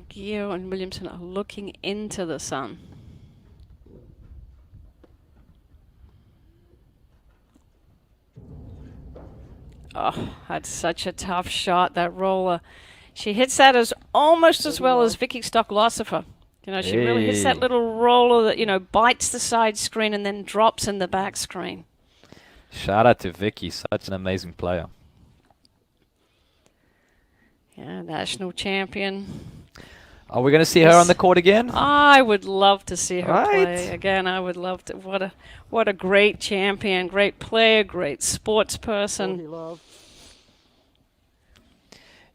Gio and Williamson are looking into the sun. Oh, that's such a tough shot, that roller. She hits that as almost as well as Vicky Stocklosopher. She really hits that Hey. little roller that, bites the side screen and then drops in the back screen. Shout out to Vicky, such an amazing player. Yeah, national champion. Are we going to see her on the court again? I would love to see her Right. play again. I would love to. What a great champion, great player, great sports 40 person. love.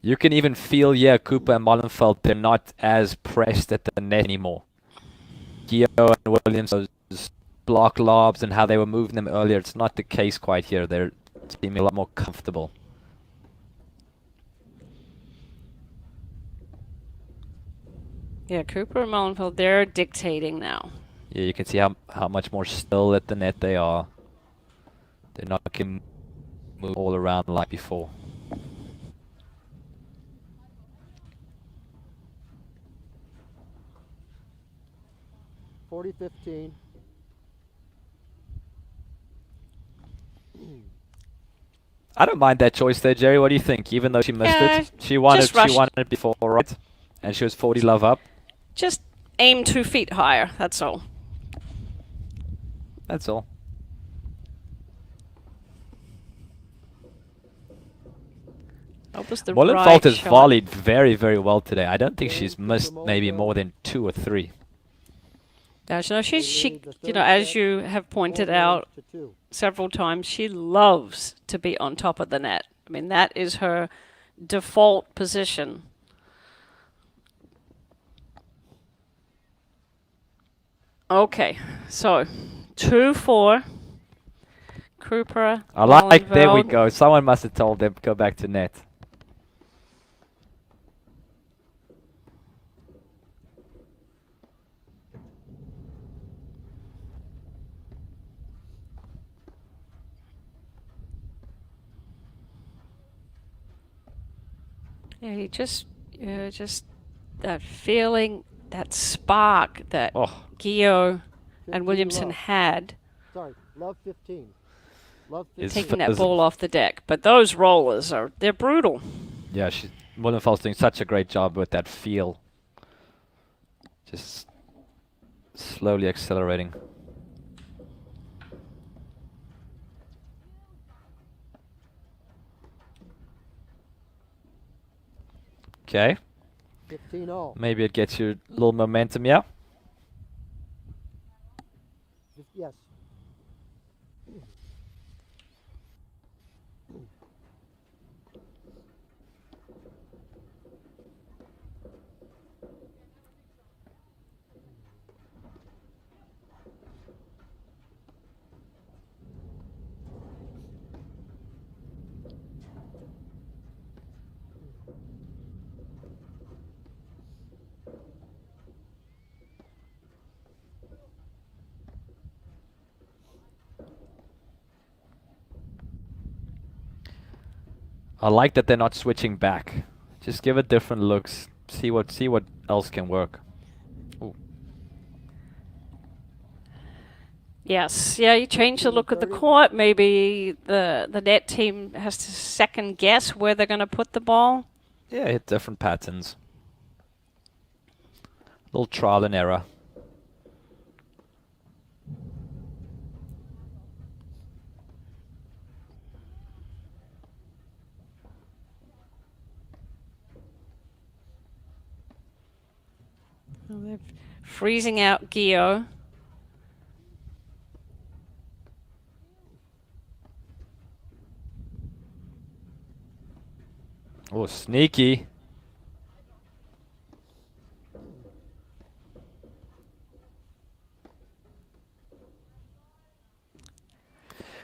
You can even feel, Cooper and Mollenfeld, they're not as pressed at the net anymore. Gio and Williams, those block lobs and how they were moving them earlier, it's not the case quite here. They're seeming a lot more comfortable. Yeah, Cooper and Mullenville, they're dictating now. Yeah, you can see how much more still at the net they are. They're not getting move all around like before. Forty 15. I don't mind that choice there, Jerry. What do you think? Even though she missed Yeah, it, she won just it. She rushed. won it before, right? And she was 40 love up. Just aim 2 feet higher, that's all. That's all. That was the Mollenfeld right has shot. volleyed very, very well today. I don't think she's Game missed for maybe Mollenfeld. more than 2 or 3. So They she, lead the you third know, as set you have 4 pointed games out to 2. several times, she loves to be on top of the net. I mean, that is her default position. Okay, so 2-4. Cooper. I like. There we Molenveld. go. Someone must have told them go back to net. Yeah, just that feeling, that spark that Oh, Gio 15 and Williamson love. had Sorry, love 15. Love Is 15. taking that is- ball off the deck. But those rollers they're brutal. yeah. Molenfeld's doing such a great job with that feel. Just slowly accelerating. Okay. 15 all. Maybe it gets you a little momentum, yeah? Yes. I like that they're not switching back. Just give it different looks. See what else can work. Ooh. Yes, yeah, you change the look of the 30. court. Maybe the net team has to second guess where they're going to put the ball. Yeah, hit different patterns. Little trial and error. Well, they're freezing out Gio. Oh, sneaky.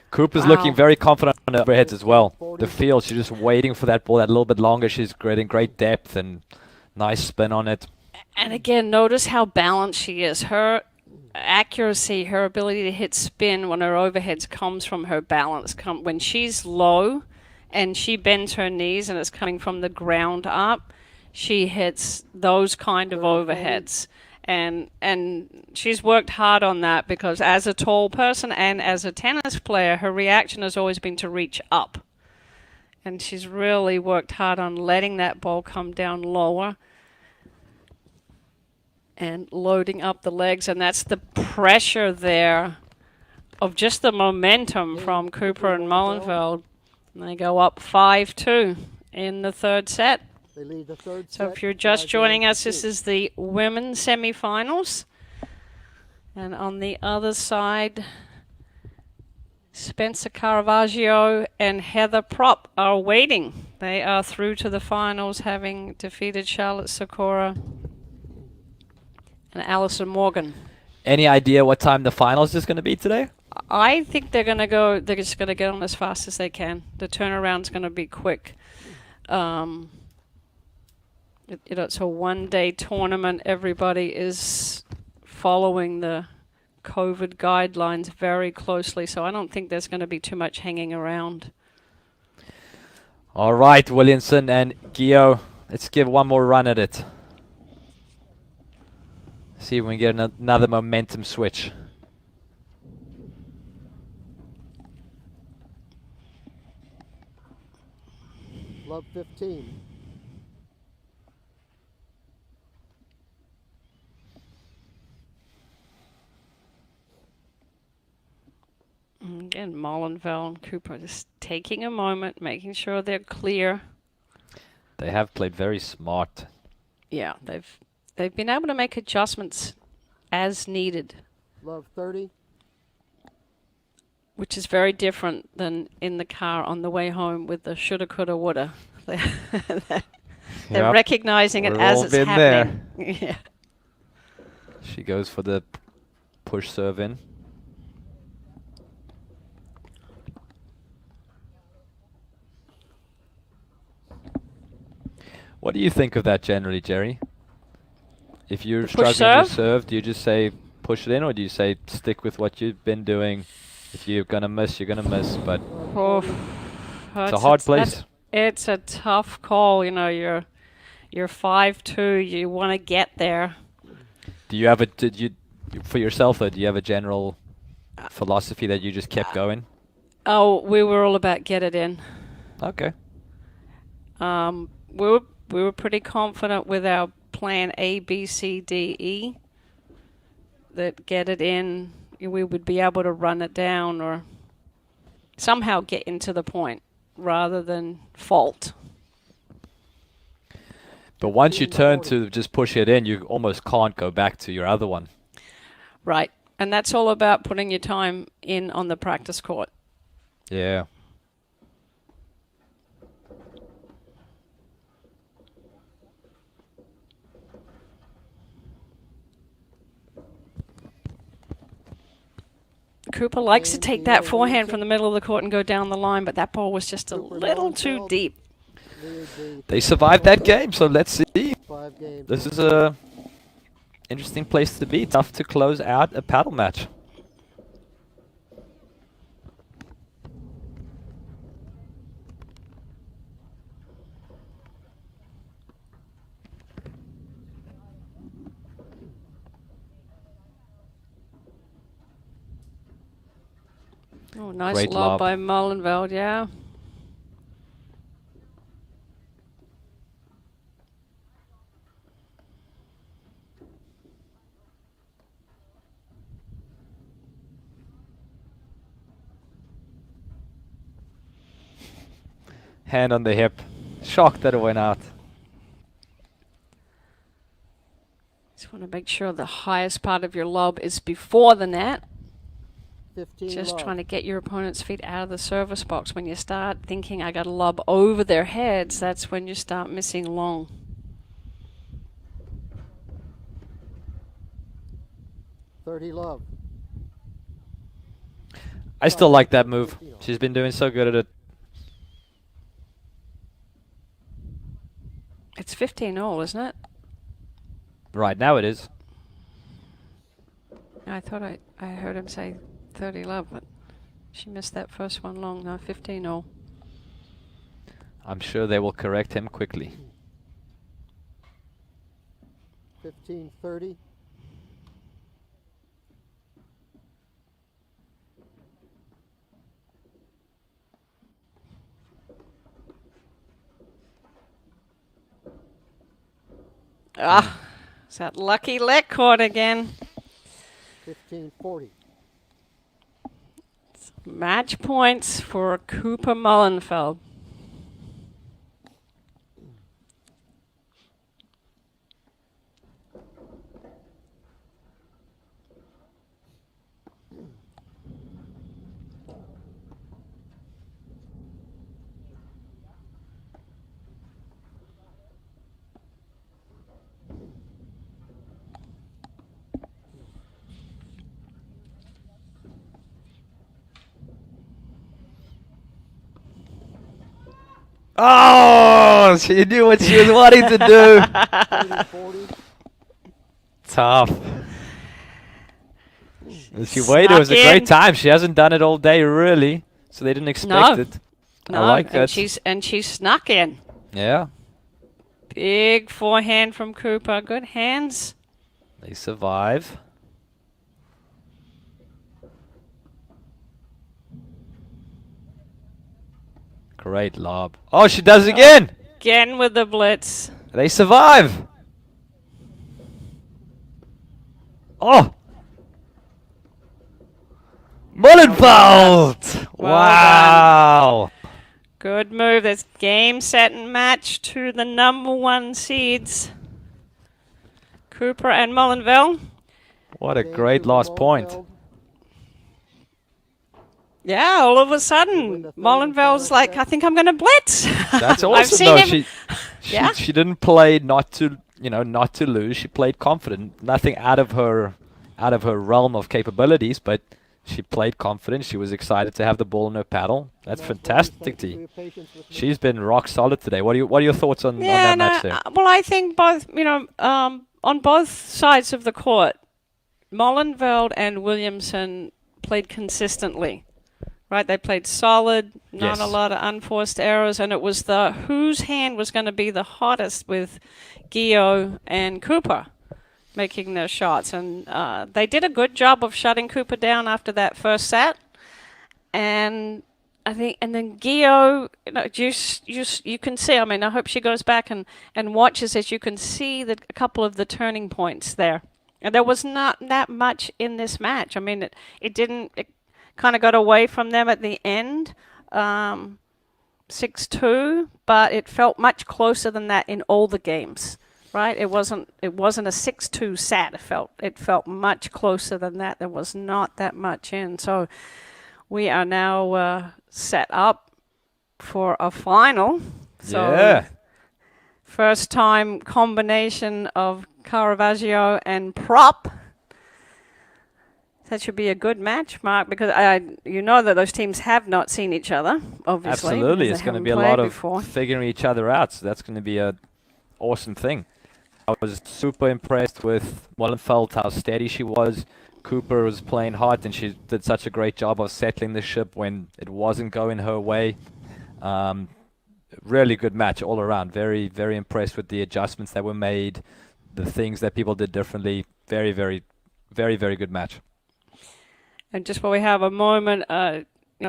Cooper's looking Wow. very confident on the overheads as well. 40. The field, she's just waiting for that ball that little bit longer. She's getting great depth and nice spin on it. And again, notice how balanced she is. Her accuracy, her ability to hit spin when her overheads comes from her balance. When she's low and she bends her knees and it's coming from the ground up, she hits those kind of overheads. And she's worked hard on that because as a tall person and as a tennis player, her reaction has always been to reach up. And she's really worked hard on letting that ball come down lower and loading up the legs, and that's the pressure there of just the momentum from Cooper and Molenveld. And they go up 5-2 in the third set. They lead the third So set. if you're just 5 joining games us, to this 2. is the women's semifinals. And on the other side, Spencer Caravaggio and Heather Prop are waiting. They are through to the finals, having defeated Charlotte Sakura and Alison Morgan. Any idea what time the finals is going to be today? I think they're going to go, they're just going to get on as fast as they can. The turnaround's going to be quick. It's a one-day tournament. Everybody is following the COVID guidelines very closely, so I don't think there's going to be too much hanging around. All right, Williamson and Gio, let's give one more run at it. See if we can get another momentum switch. Love 15. Again, Molenveld and Cooper just taking a moment, making sure they're clear. They have played very smart. Yeah, they've been able to make adjustments as needed, Love 30. which is very different than in the car on the way home with the shoulda, coulda, woulda. They're Yep. recognizing it We've as all it's been happening. Yeah. She goes for the push serve in. What do you think of that generally, Jerry? If you're The push struggling with serve? serve, do you just say push it in, or do you say stick with what you've been doing? If you're gonna miss, you're gonna miss. But Oh, it's a hard place. It's a tough call. You know, you're 5'2". You want to get there. Do you have for yourself? Do you have a general philosophy that you just kept going? Oh, we were all about get it in. Okay. We were pretty confident with our plan A, B, C, D, E that get it in, we would be able to run it down or somehow get into the point rather than fault. But once you turn to just push it in, you almost can't go back to your other one. Right. And that's all about putting your time in on the practice court. Yeah. Cooper likes to take that forehand from the middle of the court and go down the line, but that ball was just a little too deep. They survived that game, so let's see. 5 games. This is a interesting place to be. Tough to close out a paddle match. Oh, nice Great lob lob. by Molenveld, yeah. Hand on the hip. Shocked that it went out. Just want to make sure the highest part of your lob is before the net. 15 Just love. trying to get your opponent's feet out of the service box. When you start thinking, I got to lob over their heads, that's when you start missing long. $30 love. I still like that move. She's been doing so good at it. It's 15-all, isn't it? Right now it is. I thought I heard him say 30 love, but she missed that first one long. No, 15-all. I'm sure they will correct him quickly. 15-30. Ah, it's that lucky leg court again. 15-40. Match points for Cooper Molenfeld. Oh, she knew what she was wanting to do. 40. Tough. She waited. It was a Snuck great in. time. She hasn't done it all day, really, so they didn't expect No. it. No, I like that. and she snuck in. Yeah, Big forehand from Cooper. Good hands. they survive. Great lob. Oh, she does it again. Again with the blitz. They survive. Oh. Molenveld. Well Wow. Good move. That's game, set, and match to the #1 seeds. Cooper and Molenveld. What a Game great two for last point. Molenfeld. Yeah, all of a win sudden, the third and Molenveld's final like, set. I think I'm going to blitz. That's I've awesome seen though. him. Yeah. She didn't play not to, not to lose. She played confident. Nothing out of her realm of capabilities, but she played confident. She was excited to have the ball in her paddle. That's Come on, boys, fantastic, thank you for T. your patience with me. She's been rock solid today. What are your thoughts on Yeah, that match there? well, I think both, on both sides of the court, Molenveld and Williamson played consistently, right? They played solid, not Yes. a lot of unforced errors, and it was whose hand was going to be the hottest with Gio and Cooper making their shots, and they did a good job of shutting Cooper down after that first set, and I think, and then Gio, you can see. I mean, I hope she goes back and watches it. You can see a couple of the turning points there, and there was not that much in this match. I mean, it kind of got away from them at the end, 6-2, but it felt much closer than that in all the games. Right? It wasn't a 6-2 set. It felt much closer than that. There was not that much in. So we are now set up for a final. So Yeah. first time combination of Caravaggio and Prop. That should be a good match, Mark, because you know that those teams have not seen each other, obviously. Absolutely. because It's they going to haven't be a played lot of before. figuring each other out. So that's going to be an awesome thing. I was super impressed with Molenfeld, how steady she was. Cooper was playing hard, and she did such a great job of settling the ship when it wasn't going her way. Really good match all around. Very, very impressed with the adjustments that were made, the things that people did differently. Very, very, very, very good match. And just while we have a moment,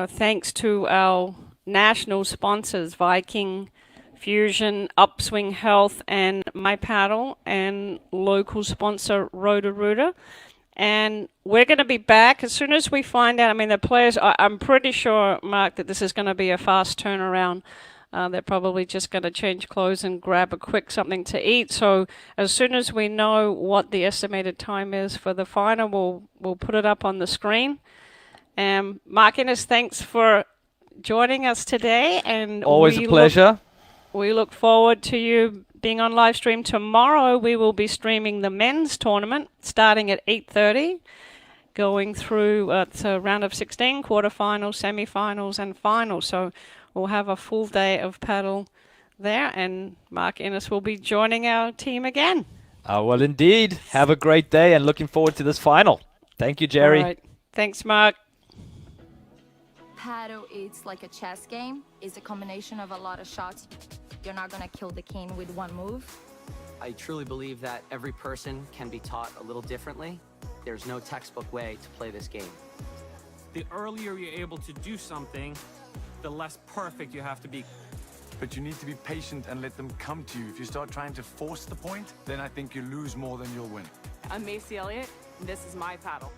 thanks to our national sponsors, Viking, Fusion, Upswing Health, and My Paddle, and local sponsor Roto-Rooter. And we're going to be back as soon as we find out. I mean, the players, I'm pretty sure, Mark, that this is going to be a fast turnaround. They're probably just going to change clothes and grab a quick something to eat. So as soon as we know what the estimated time is for the final, we'll put it up on the screen. Mark Innes, thanks for joining us today. And Always a pleasure. We look forward to you being on live stream tomorrow. We will be streaming the men's tournament starting at 8:30, going through it's a round of 16, quarterfinals, semifinals, and finals. So we'll have a full day of paddle there, and Mark Innes will be joining our team again. Well, indeed. Have a great day, and looking forward to this final. Thank you, Jerry. All right. Thanks, Mark. Paddle is like a chess game. It's a combination of a lot of shots. You're not gonna kill the king with one move. I truly believe that every person can be taught a little differently. There's no textbook way to play this game. The earlier you're able to do something, the less perfect you have to be. But you need to be patient and let them come to you. If you start trying to force the point, then I think you lose more than you'll win. I'm Macy Elliott, and this is my paddle.